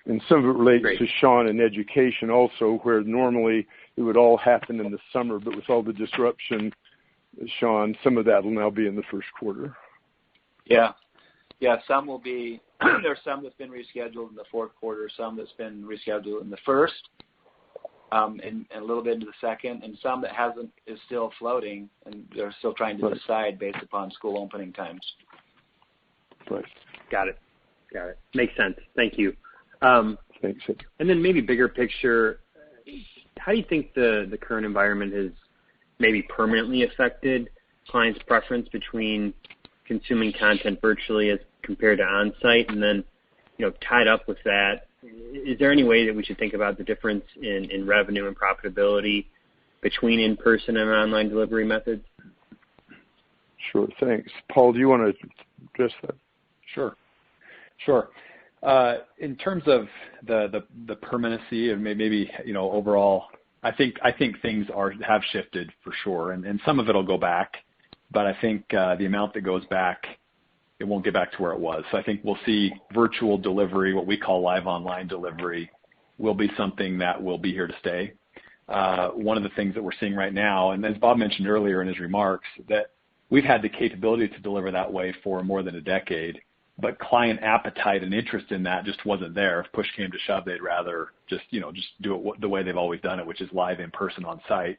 C: And some of it relates
F: Great.
C: to Sean and education also, where normally it would all happen in the summer, but with all the disruption, Sean, some of that will now be in the first quarter.
G: Yeah, some will be, there's some that's been rescheduled in the fourth quarter, some that's been rescheduled in the first, and a little bit into the second, and some that is still floating, and they're still trying to decide based upon school opening times.
C: Right.
F: Got it. Makes sense. Thank you.
C: Thanks.
F: And then maybe bigger picture, how do you think the current environment has maybe permanently affected clients' preference between consuming content virtually as compared to on-site? And then, tied up with that, is there any way that we should think about the difference in revenue and profitability between in-person and online delivery methods?
C: Sure, thanks. Paul, do you want to address that?
D: Sure. In terms of the permanency and maybe overall, I think things have shifted for sure, and some of it'll go back, but I think the amount that goes back, it won't get back to where it was. So I think we'll see virtual delivery, what we call live online delivery, will be something that will be here to stay. One of the things that we're seeing right now, and as Bob mentioned earlier in his remarks, that we've had the capability to deliver that way for more than a decade, but client appetite and interest in that just wasn't there. If push came to shove, they'd rather just do it the way they've always done it, which is live in person on site.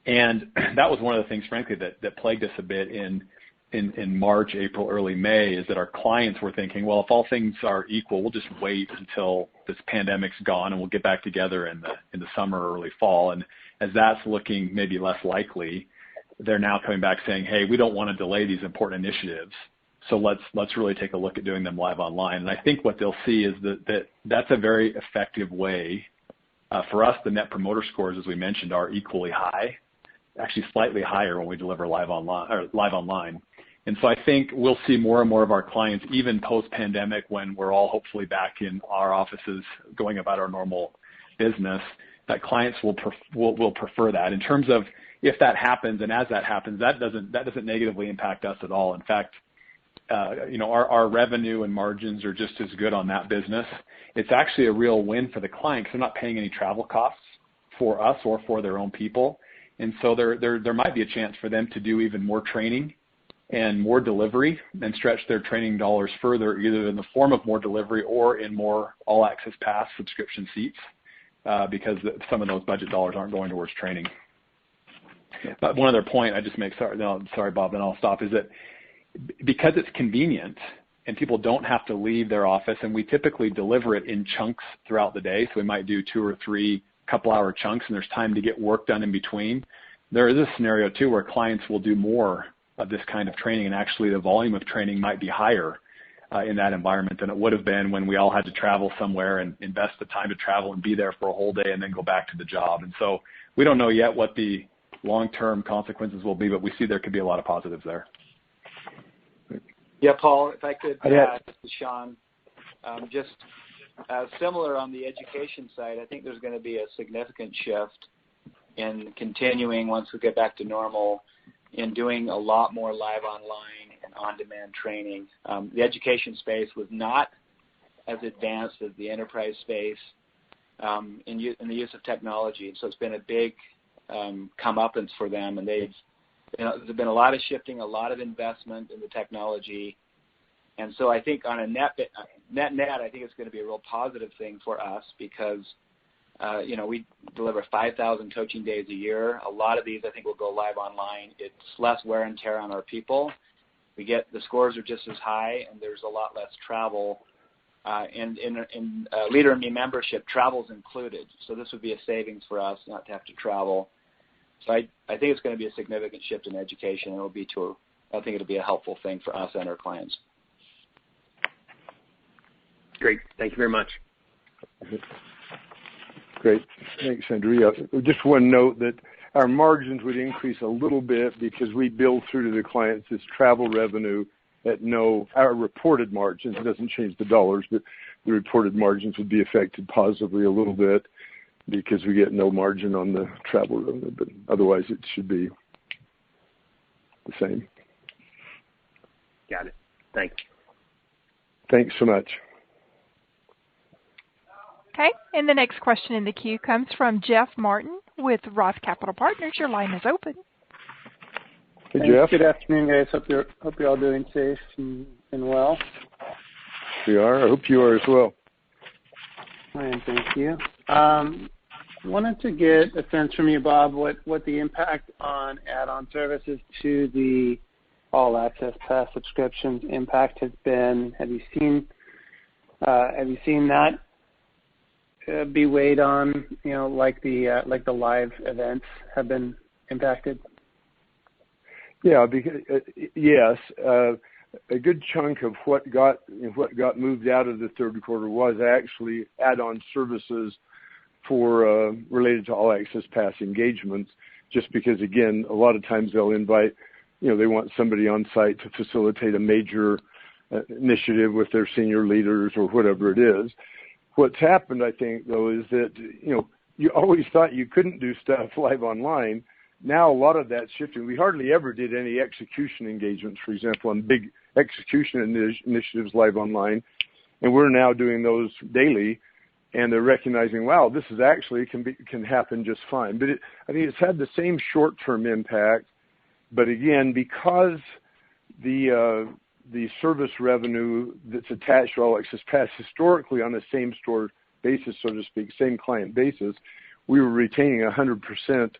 D: And that was one of the things, frankly, that plagued us a bit in March, April, early May, is that our clients were thinking, well, if all things are equal, we'll just wait until this pandemic's gone and we'll get back together in the summer or early fall. And as that's looking maybe less likely, they're now coming back saying, hey, we don't want to delay these important initiatives, so let's really take a look at doing them live online. And I think what they'll see is that's a very effective way. For us, the Net Promoter Scores, as we mentioned, are equally high, actually slightly higher when we deliver live online. And so I think we'll see more and more of our clients, even post-pandemic, when we're all hopefully back in our offices going about our normal business, that clients will prefer that. In terms of if that happens, and as that happens, that doesn't negatively impact us at all. In fact, our revenue and margins are just as good on that business. It's actually a real win for the client because they're not paying any travel costs for us or for their own people. And so there might be a chance for them to do even more training and more delivery and stretch their training dollars further, either in the form of more delivery or in more All Access Pass subscription seats, because some of those budget dollars aren't going towards training. But one other point I just make, sorry, Bob, then I'll stop, is that because it's convenient and people don't have to leave their office, and we typically deliver it in chunks throughout the day, so we might do 2 or 3 couple-hour chunks, and there's time to get work done in between. There is a scenario, too, where clients will do more of this kind of training, and actually the volume of training might be higher in that environment than it would have been when we all had to travel somewhere and invest the time to travel and be there for a whole day and then go back to the job. And so we don't know yet what the long-term consequences will be, but we see there could be a lot of positives there.
G: Yeah, Paul, if I could add, this is Sean, just similar on the education side, I think there's going to be a significant shift in continuing once we get back to normal in doing a lot more live online and on-demand training. The education space was not as advanced as the enterprise space in the use of technology, so it's been a big comeuppance for them, and there's been a lot of shifting, a lot of investment in the technology, and so I think on a net, I think it's going to be a real positive thing for us because, we deliver 5,000 coaching days a year. A lot of these I think will go live online. It's less wear and tear on our people. The scores are just as high, and there's a lot less travel. And in Leader in Me membership, travel's included, so this would be a savings for us not to have to travel. So I think it's going to be a significant shift in education. I think it'll be a helpful thing for us and our clients.
F: Great. Thank you very much.
C: Great. Thanks, Andrea. Just one note that our margins would increase a little bit because we bill through to the clients this travel revenue at our reported margins. It doesn't change the dollars, but the reported margins would be affected positively a little bit because we get no margin on the travel revenue, but otherwise it should be the same.
F: Got it. Thanks.
C: Thanks so much.
A: Okay, and the next question in the queue comes from Jeff Martin with Roth Capital Partners. Your line is open.
C: Hey, Jeff.
H: Good afternoon, guys. Hope you're all doing safe and well.
C: We are. I hope you are as well.
H: Fine, thank you. Wanted to get a sense from you, Bob, what the impact on add-on services to the All Access Pass subscriptions impact has been. Have you seen that be weighed on, like the live events have been impacted?
C: Yeah, because yes, a good chunk of what got moved out of the third quarter was actually add-on services for related to All Access Pass engagements. Just because, again, a lot of times they'll invite, they want somebody on site to facilitate a major initiative with their senior leaders or whatever it is. What's happened, I think, though, is that, you always thought you couldn't do stuff live online. Now a lot of that's shifting. We hardly ever did any execution engagements, for example, on big execution initiatives live online. And we're now doing those daily, and they're recognizing, wow, this is actually can happen just fine. But I think it's had the same short-term impact. But again, because the service revenue that's attached to All Access Pass historically on a same store basis, so to speak, same client basis, we were retaining 100%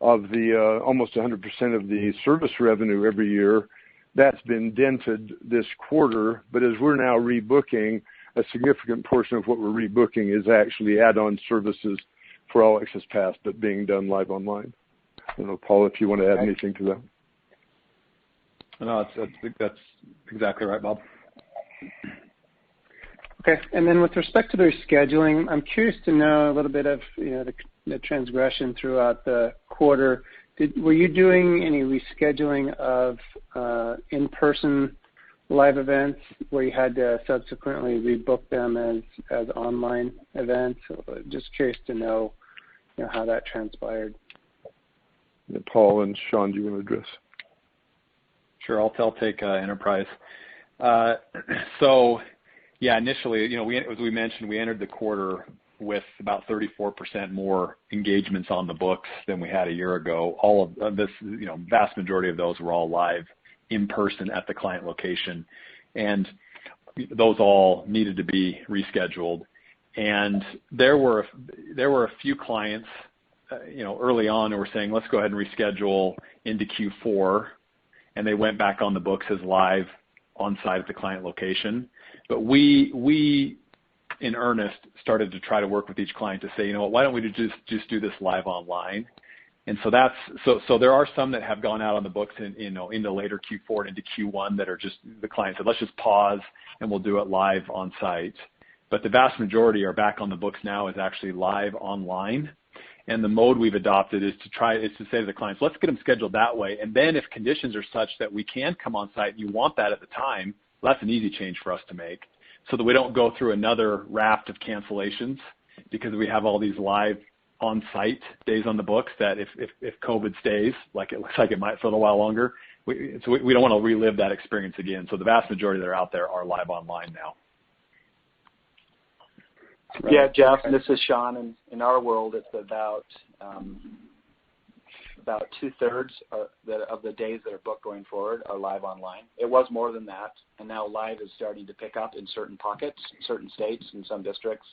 C: of the almost 100% of the service revenue every year. That's been dented this quarter, but as we're now rebooking, a significant portion of what we're rebooking is actually add-on services for All Access Pass, but being done live online. I don't know, Paul, if you want to add anything to that.
D: No, that's exactly right, Bob.
H: Okay, and then with respect to the rescheduling, I'm curious to know a little bit of the transgression throughout the quarter. Were you doing any rescheduling of in-person live events where you had to subsequently rebook them as online events? Just curious to know, how that transpired.
C: Yeah, Paul and Sean, do you want to address?
D: Sure, I'll take enterprise. So, yeah, initially, as we mentioned, we entered the quarter with about 34% more engagements on the books than we had a year ago. All of this, vast majority of those were all live in person at the client location, and those all needed to be rescheduled. And there were a few clients, early on who were saying, let's go ahead and reschedule into Q4. And they went back on the books as live on site at the client location. But we in earnest started to try to work with each client to say, why don't we just do this live online? And so so there are some that have gone out on the books into later Q4 and into Q1 that are just, the client said, let's just pause and we'll do it live on site. But the vast majority are back on the books now as actually live online. And the mode we've adopted is to say to the clients, let's get them scheduled that way. And then if conditions are such that we can come on site and you want that at the time, well, that's an easy change for us to make so that we don't go through another raft of cancellations because we have all these live on-site days on the books that if COVID stays, like it looks like it might for a little while longer, we don't want to relive that experience again. So the vast majority that are out there are live online now.
G: Yeah, Jeff, this is Sean. And in our world, it's about 2/3 of the days that are booked going forward are live online. It was more than that, and now live is starting to pick up in certain pockets, certain states, and some districts.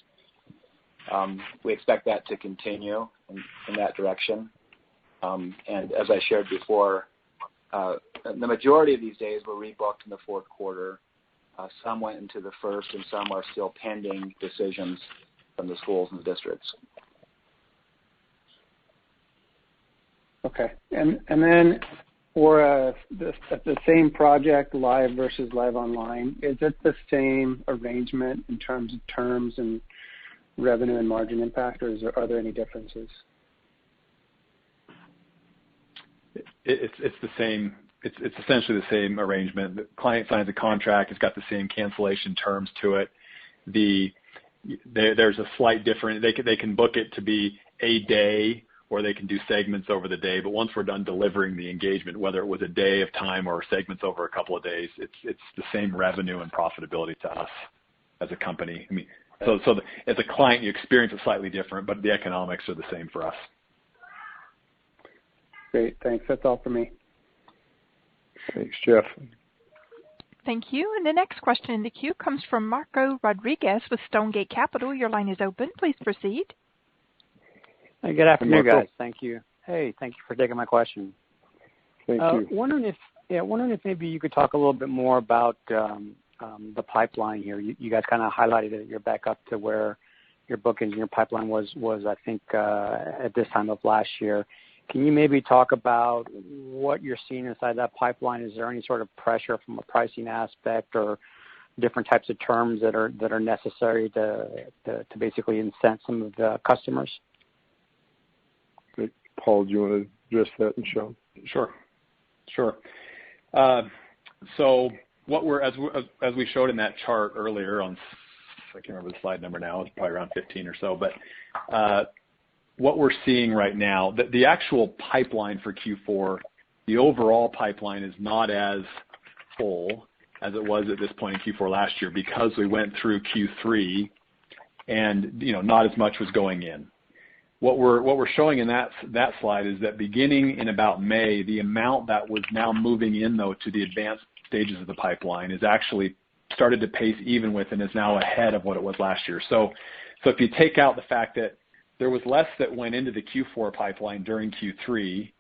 G: We expect that to continue in that direction. And as I shared before, the majority of these days were rebooked in the fourth quarter. Some went into the first, and some are still pending decisions from the schools and the districts.
H: Okay. And then for the same project, live versus live online, is it the same arrangement in terms of terms and revenue and margin impact, or are there any differences?
D: It's the same. It's essentially the same arrangement. The client signs a contract. It's got the same cancellation terms to it. There's a slight difference. They can book it to be a day, or they can do segments over the day. But once we're done delivering the engagement, whether it was a day of time or segments over a couple of days, it's the same revenue and profitability to us as a company. I mean, so as a client, you experience it slightly different, but the economics are the same for us.
H: Great, thanks. That's all for me.
C: Thanks, Jeff.
A: Thank you. And the next question in the queue comes from Marco Rodriguez with Stonegate Capital. Your line is open. Please proceed.
I: Hey, good afternoon,
C: Marco.
I: guys. Thank you. Hey, thank you for taking my question.
C: Thank you.
I: Wondering if maybe you could talk a little bit more about the pipeline here. You guys kind of highlighted it. You're back up to where your bookings and your pipeline was I think, at this time of last year. Can you maybe talk about what you're seeing inside that pipeline? Is there any sort of pressure from a pricing aspect or different types of terms that are necessary to basically incent some of the customers?
C: Paul, do you want to address that, and Sean?
D: Sure. So what as we showed in that chart earlier on, I can't remember the slide number now, it's probably around 15 or so, but what we're seeing right now, the actual pipeline for Q4, the overall pipeline is not as full as it was at this point in Q4 last year because we went through Q3 and not as much was going in. What we're showing in that slide is that beginning in about May, the amount that was now moving in though to the advanced stages of the pipeline is actually started to pace even with and is now ahead of what it was last year. So if you take out the fact that there was less that went into the Q4 pipeline during Q3.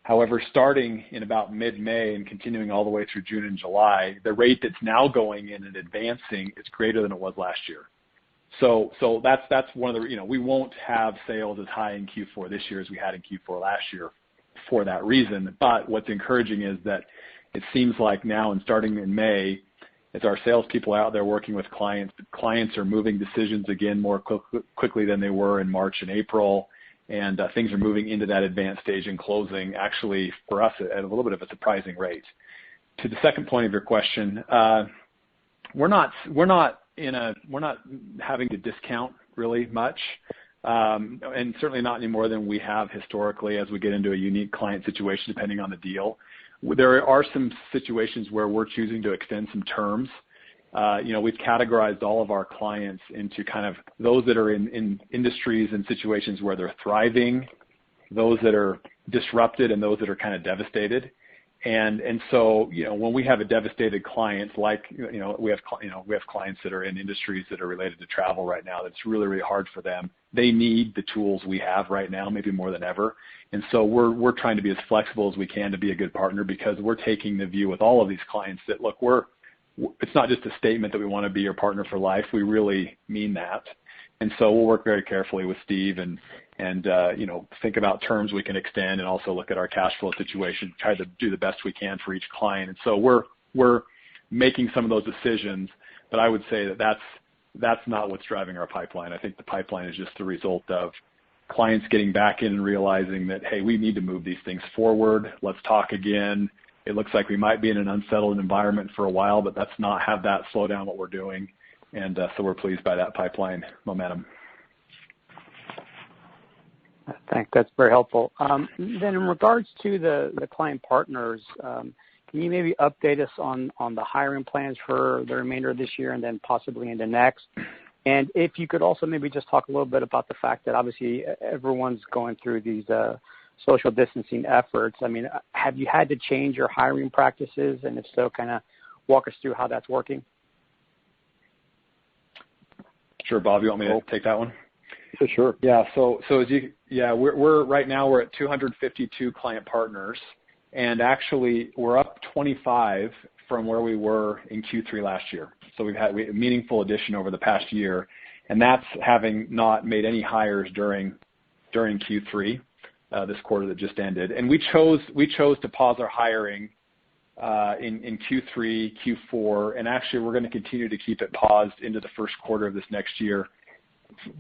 D: However, starting in about mid-May and continuing all the way through June and July, the rate that's now going in and advancing is greater than it was last year. So that's one of the, we won't have sales as high in Q4 this year as we had in Q4 last year for that reason. But what's encouraging is that it seems like now and starting in May, as our salespeople are out there working with clients are moving decisions again more quickly than they were in March and April, and things are moving into that advanced stage and closing actually for us at a little bit of a surprising rate. To the second point of your question, we're not having to discount really much, and certainly not any more than we have historically as we get into a unique client situation depending on the deal. There are some situations where we're choosing to extend some terms. We've categorized all of our clients into kind of those that are in industries and situations where they're thriving, those that are disrupted, and those that are kind of devastated. And so, when we have a devastated client, like, we have clients that are in industries that are related to travel right now, that's really, really hard for them. They need the tools we have right now, maybe more than ever. And so we're trying to be as flexible as we can to be a good partner because we're taking the view with all of these clients that, look, it's not just a statement that we want to be your partner for life. We really mean that. And so we'll work very carefully with Steve and think about terms we can extend and also look at our cash flow situation, try to do the best we can for each client. And so we're making some of those decisions, but I would say that that's not what's driving our pipeline. I think the pipeline is just the result of clients getting back in and realizing that, hey, we need to move these things forward. Let's talk again. It looks like we might be in an unsettled environment for a while, but let's not have that slow down what we're doing. And so we're pleased by that pipeline momentum.
I: Thanks. That's very helpful. Then in regards to the client partners, can you maybe update us on the hiring plans for the remainder of this year and then possibly into next? And if you could also maybe just talk a little bit about the fact that obviously everyone's going through these social distancing efforts. I mean, have you had to change your hiring practices? And if so, kind of walk us through how that's working.
D: Sure, Bob, you want me to take that one?
C: Sure.
D: Yeah. So we're right now we're at 252 client partners, and actually we're up 25 from where we were in Q3 last year. So we had a meaningful addition over the past year, and that's having not made any hires during Q3. this quarter that just ended. And we chose to pause our hiring in Q3, Q4, and actually we're going to continue to keep it paused into the first quarter of this next year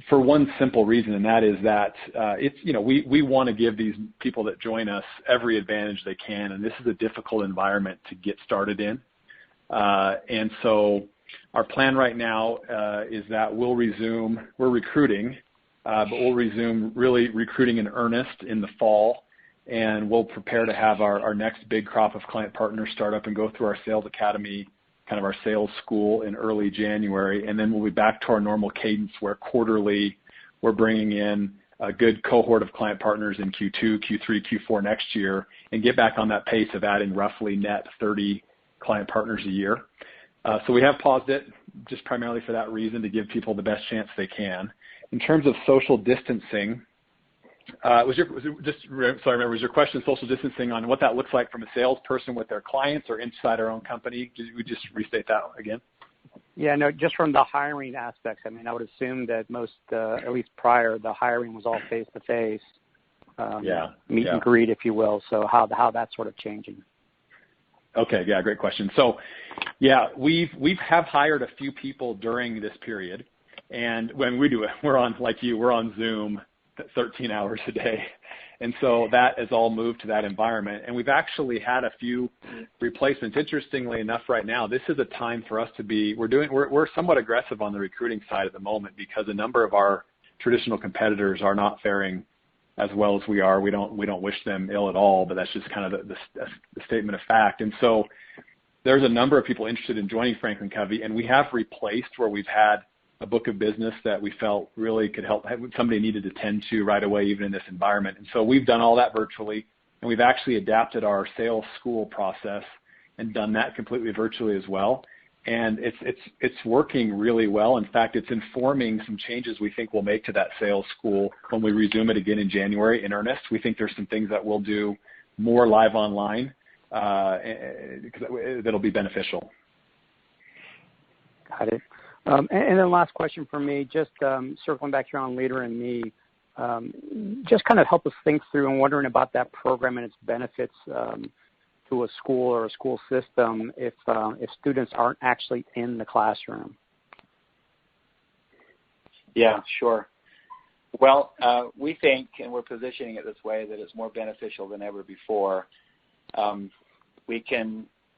D: for one simple reason, and that is that we want to give these people that join us every advantage they can, and this is a difficult environment to get started in. And so our plan right now is that we're recruiting, but we'll resume really recruiting in earnest in the fall, and we'll prepare to have our next big crop of client partners start up and go through our sales academy, kind of our sales school in early January, and then we'll be back to our normal cadence where quarterly we're bringing in a good cohort of client partners in Q2, Q3, Q4 next year, and get back on that pace of adding roughly net 30 client partners a year. So we have paused it just primarily for that reason, to give people the best chance they can. In terms of social distancing, was your question social distancing on what that looks like from a salesperson with their clients or inside our own company? Did we just restate that again?
I: Yeah, no, just from the hiring aspects. I mean, I would assume that most, at least prior, the hiring was all face-to-face, meet and greet, if you will. So how that's sort of changing.
D: Okay, yeah, great question. So, yeah, we have hired a few people during this period, and when we do it, we're on Zoom 13 hours a day. And so that has all moved to that environment. And we've actually had a few replacements. Interestingly enough, right now, this is a time for us to be, we're somewhat aggressive on the recruiting side at the moment because a number of our traditional competitors are not faring as well as we are. We don't wish them ill at all, but that's just kind of the statement of fact. And so there's a number of people interested in joining Franklin Covey, and we have replaced where we've had a book of business that we felt really could help, somebody needed to tend to right away, even in this environment. And so we've done all that virtually, and we've actually adapted our sales school process and done that completely virtually as well. And it's working really well. In fact, it's informing some changes we think we'll make to that sales school when we resume it again in January in earnest. We think there's some things that we'll do more live online that'll be beneficial.
I: Got it. And then last question for me, just circling back here on Leader in Me, just kind of help us think through and wondering about that program and its benefits to a school or a school system if students aren't actually in the classroom.
G: Yeah, sure. Well, we think, and we're positioning it this way, that it's more beneficial than ever before.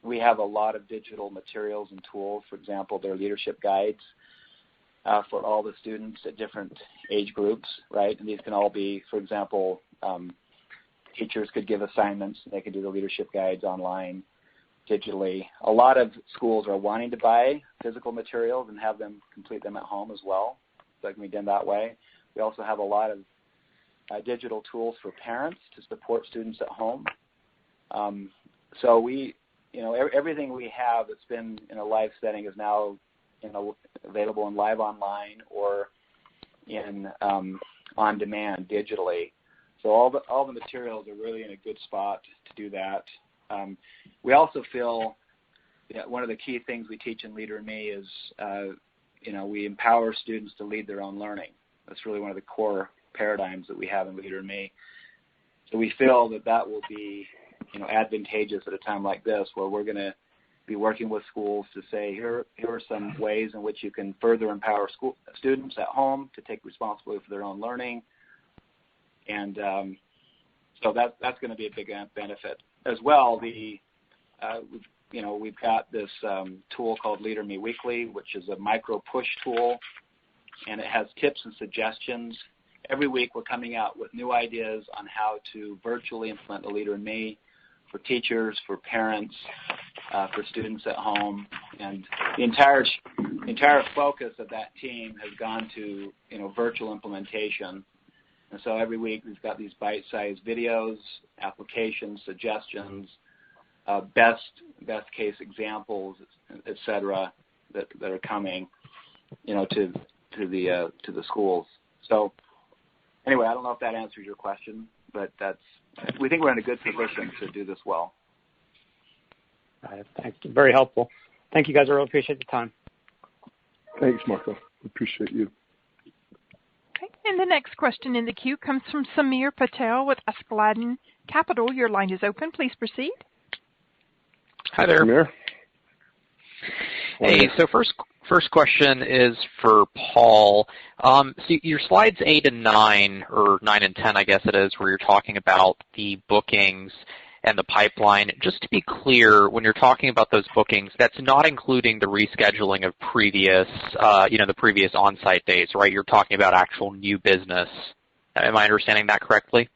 G: We have a lot of digital materials and tools. For example, there are leadership guides for all the students at different age groups, right? And these can all be, for example, teachers could give assignments. They could do the leadership guides online, digitally. A lot of schools are wanting to buy physical materials and have them complete them at home as well. So that can be done that way. We also have a lot of digital tools for parents to support students at home. So everything we have that's been in a live setting is now available in live online or in on demand digitally. So all the materials are really in a good spot to do that. We also feel that one of the key things we teach in Leader in Me is we empower students to lead their own learning. That's really one of the core paradigms that we have in Leader in Me. So we feel that will be advantageous at a time like this, where we're going to be working with schools to say, here are some ways in which you can further empower students at home to take responsibility for their own learning. And so that's going to be a big benefit as well. We've got this tool called Leader Me Weekly, which is a micro push tool, and it has tips and suggestions. Every week we're coming out with new ideas on how to virtually implement the Leader in Me for teachers, for parents, for students at home, and the entire focus of that team has gone to virtual implementation. And so every week we've got these bite-sized videos, applications, suggestions, best case examples, et cetera, that are coming, to the schools. So anyway, I don't know if that answers your question, but we think we're in a good position to do this well.
I: Thank you. Very helpful. Thank you, guys. I really appreciate the time.
C: Thanks, Marco. Appreciate you.
A: Okay. And the next question in the queue comes from Samir Patel with Askeladden Capital. Your line is open. Please proceed.
J: Hi there.
C: Samir.
J: Hey, so first question is for Paul. So your slides 8 and 9, or 9 and 10, I guess it is, where you're talking about the bookings and the pipeline. Just to be clear, when you're talking about those bookings, that's not including the rescheduling of previous, the previous on-site days, right? You're talking about actual new business. Am I understanding that correctly?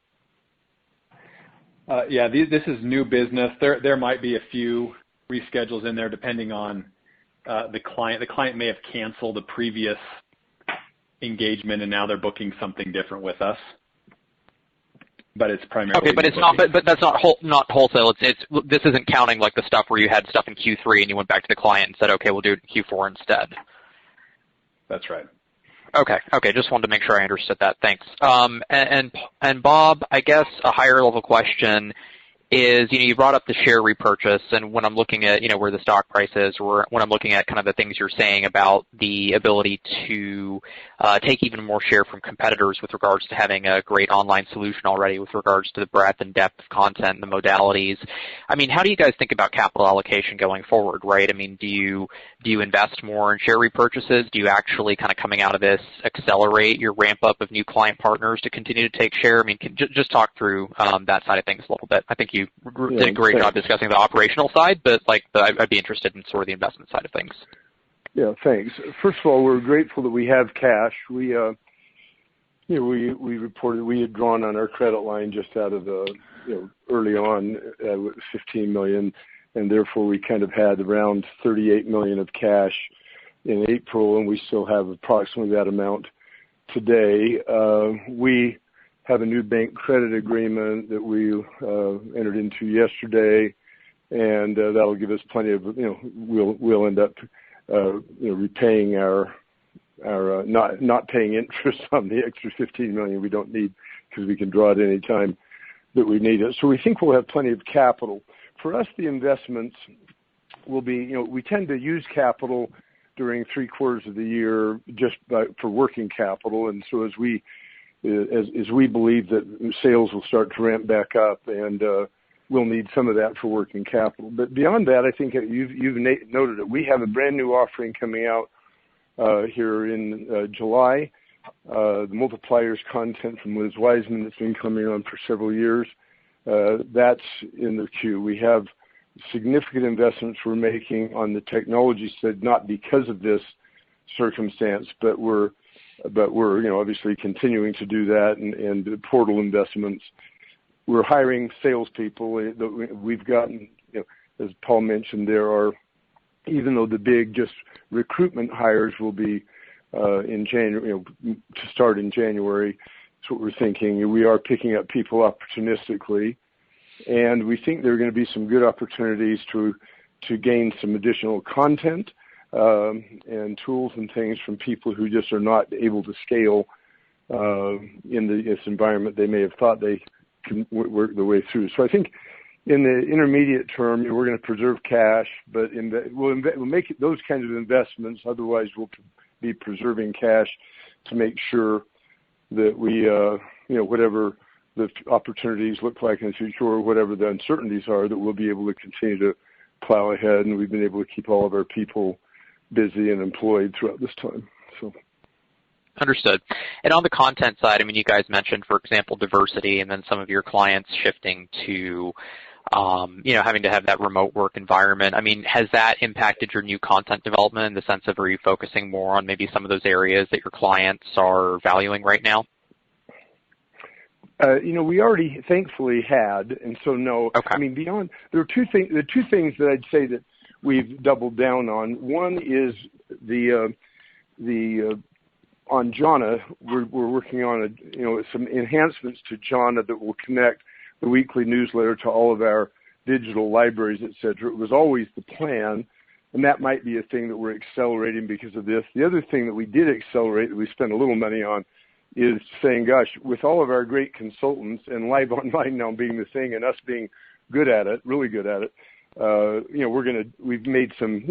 D: Yeah, this is new business. There might be a few reschedules in there depending on the client. The client may have canceled a previous engagement and now they're booking something different with us. But it's primarily
J: okay. But it's not. But that's not wholesale. This isn't counting like the stuff where you had stuff in Q3 and you went back to the client and said, okay, we'll do it in Q4 instead.
D: That's right.
J: Okay. Just wanted to make sure I understood that. Thanks. And Bob, I guess a higher level question is, you brought up the share repurchase, and when I'm looking at, where the stock price is, or when I'm looking at kind of the things you're saying about the ability to take even more share from competitors with regards to having a great online solution already with regards to the breadth and depth of content and the modalities. I mean, how do you guys think about capital allocation going forward, right? I mean, do you invest more in share repurchases? Do you actually kind of coming out of this accelerate your ramp up of new client partners to continue to take share? I mean, just talk through that side of things a little bit. I think you did a great job discussing the operational side, but I'd be interested in sort of the investment side of things.
C: Yeah, thanks. First of all, we're grateful that we have cash. We reported we had drawn on our credit line just out of the early on with $15 million, and therefore we kind of had around $38 million of cash in April, and we still have approximately that amount today. We have a new bank credit agreement that we entered into yesterday, and that'll give us plenty of, we'll end up, repaying our not paying interest on the extra $15 million we don't need because we can draw it any time that we need it. So we think we'll have plenty of capital. For us, the investments will be, we tend to use capital during 3 quarters of the year just for working capital, and so as we believe that sales will start to ramp back up, and we'll need some of that for working capital. But beyond that, I think you've noted it. We have a brand new offering coming out here in July. The Multipliers content from Liz Wiseman that's been coming on for several years. That's in the queue. We have significant investments we're making on the technology side, not because of this circumstance, but we're obviously continuing to do that, and portal investments. We're hiring salespeople. We've gotten, as Paul mentioned, there are, even though the big just recruitment hires will be in January, to start in January. That's what we're thinking. We are picking up people opportunistically, and we think there are going to be some good opportunities to gain some additional content and tools and things from people who just are not able to scale in this environment they may have thought they can work their way through. So I think in the intermediate term, we're going to preserve cash, but we'll make those kinds of investments. Otherwise, we'll be preserving cash to make sure that we, whatever the opportunities look like in the future, or whatever the uncertainties are, that we'll be able to continue to plow ahead. And we've been able to keep all of our people busy and employed throughout this time. So.
J: Understood. And on the content side, I mean, you guys mentioned, for example, diversity, and then some of your clients shifting to, having to have that remote work environment. I mean, has that impacted your new content development in the sense of, are you focusing more on maybe some of those areas that your clients are valuing right now?
C: We already thankfully had, and so no.
J: Okay.
C: I mean, beyond, there are two things that I'd say that we've doubled down on. One is on Jhana, we're working on some enhancements to Jhana that will connect the weekly newsletter to all of our digital libraries, et cetera. It was always the plan, and that might be a thing that we're accelerating because of this. The other thing that we did accelerate, that we spent a little money on, is saying, gosh, with all of our great consultants and live online now being the thing and us being good at it, really good at it, we've made some,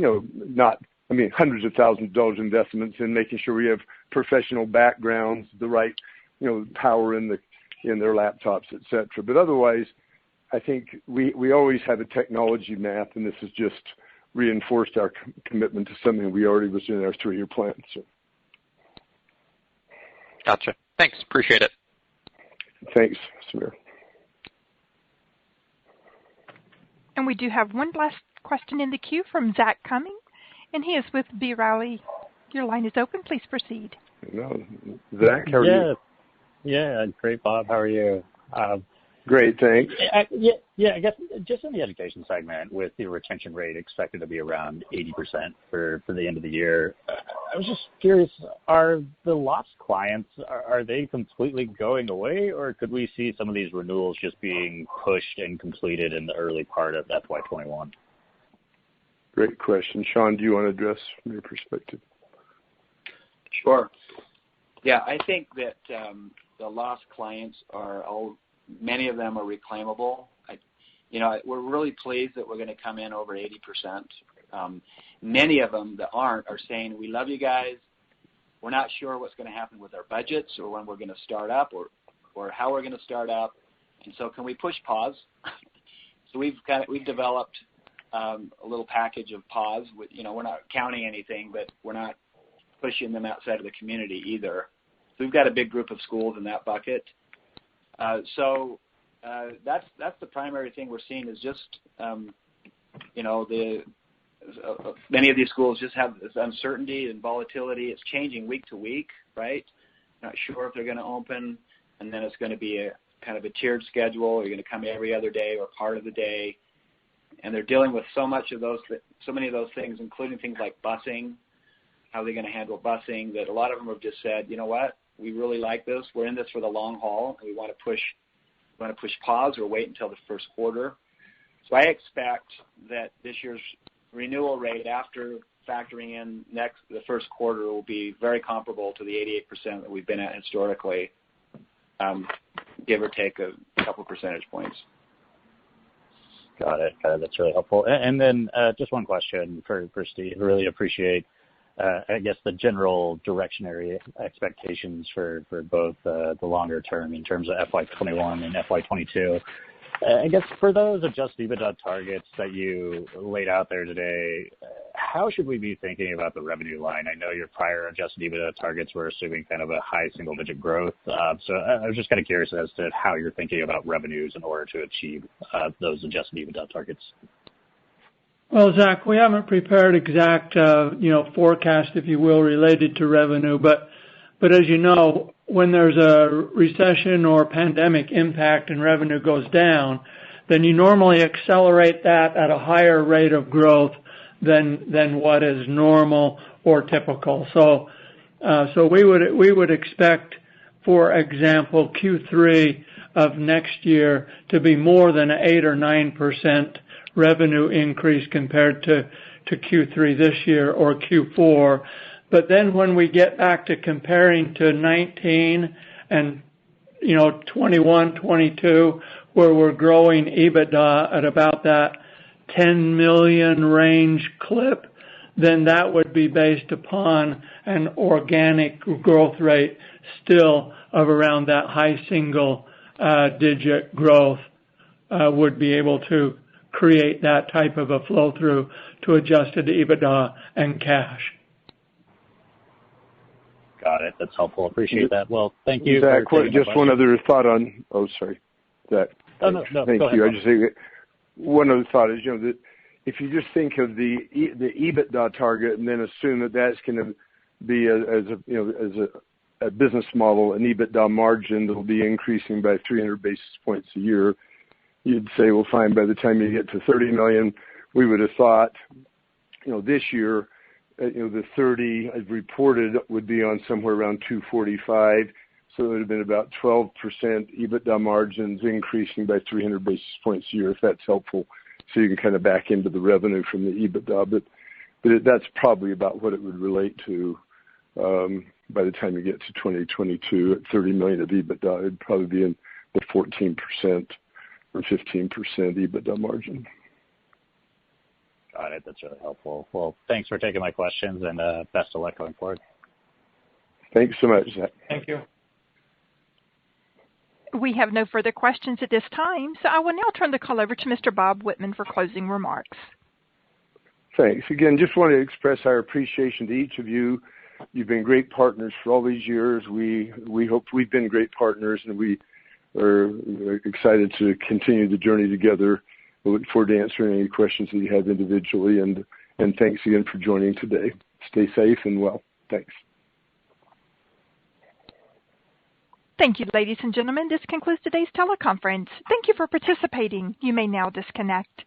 C: hundreds of thousands of dollars investments in making sure we have professional backgrounds, the right, power in their laptops, et cetera. But otherwise, I think we always have a technology map, and this has just reinforced our commitment to something we already was in our 3-year plan. So.
J: Gotcha. Thanks. Appreciate it.
C: Thanks, Samir.
A: And we do have one last question in the queue from Zach Cumming, and he is with B. Riley. Your line is open. Please proceed.
C: No, Zach, how are you?
K: Yeah, great, Bob. How are you?
C: Great, thanks.
K: I guess just in the education segment, with the retention rate expected to be around 80% for the end of the year, I was just curious, are the lost clients, are they completely going away, or could we see some of these renewals just being pushed and completed in the early part of FY21?
C: Great question. Sean, do you want to address from your perspective?
G: Sure. Yeah, I think that the lost clients many of them are reclaimable. We're really pleased that we're going to come in over 80%. Many of them that aren't are saying, we love you guys. We're not sure what's going to happen with our budgets or when we're going to start up or how we're going to start up. And so can we push pause? So we've developed a little package of pause. We're not counting anything, but we're not pushing them outside of the community either. So we've got a big group of schools in that bucket. So that's the primary thing we're seeing is just, many of these schools just have this uncertainty and volatility. It's changing week to week, right? Not sure if they're going to open, and then it's going to be a kind of a tiered schedule. You're going to come every other day or part of the day. And they're dealing with so many of those things, including things like busing, how they're going to handle busing, that a lot of them have just said, you know what? We really like this. We're in this for the long haul, and we want to push pause or wait until the first quarter. So I expect that this year's renewal rate, after factoring in the first quarter, will be very comparable to the 88% that we've been at historically, give or take a couple percentage points.
K: Got it. That's really helpful. And then just one question for Steve. I really appreciate I guess the general directionary expectations for both the longer term in terms of FY21 and FY22. I guess for those adjusted EBITDA targets that you laid out there today, how should we be thinking about the revenue line? I know your prior adjusted EBITDA targets were assuming kind of a high single-digit growth. So I was just kind of curious as to how you're thinking about revenues in order to achieve those adjusted EBITDA targets.
E: Well, Zach, we haven't prepared exact, forecast, if you will, related to revenue. But as you know, when there's a recession or pandemic impact and revenue goes down, then you normally accelerate that at a higher rate of growth than what is normal or typical. So we would expect, for example, Q3 of next year to be more than 8 or 9% revenue increase compared to Q3 this year or Q4. But then when we get back to comparing to 19 and 21, 22, where we're growing EBITDA at about that 10 million range clip, then that would be based upon an organic growth rate still of around that high single digit growth, would be able to create that type of a flow through to adjusted EBITDA and cash.
K: Got it. That's helpful. Appreciate that. Well, thank you.
C: Zach, just one other thought on. Oh, sorry, Zach.
K: No.
C: Thank
K: go
C: you.
K: ahead.
C: I just think one other thought is, that if you just think of the EBITDA target and then assume that that's going to be as a business model, an EBITDA margin that will be increasing by 300 basis points a year, you'd say, well, fine, by the time you get to 30 million, we would have thought, this year, the 30 I've reported would be on somewhere around 245. So it would have been about 12% EBITDA margins increasing by 300 basis points a year, if that's helpful. So you can kind of back into the revenue from the EBITDA. But that's probably about what it would relate to by the time you get to 2022 at 30 million of EBITDA. It'd probably be in the 14% or 15% EBITDA margin.
K: Got it. That's really helpful. Well, thanks for taking my questions, and best of luck going forward.
C: Thanks so much, Zach.
E: Thank you.
A: We have no further questions at this time, so I will now turn the call over to Mr. Bob Whitman for closing remarks.
C: Thanks. Again, just want to express our appreciation to each of you. You've been great partners for all these years. We hope we've been great partners, and we are excited to continue the journey together. We look forward to answering any questions that you have individually, and thanks again for joining today. Stay safe and well. Thanks.
A: Thank you, ladies and gentlemen. This concludes today's teleconference. Thank you for participating. You may now disconnect.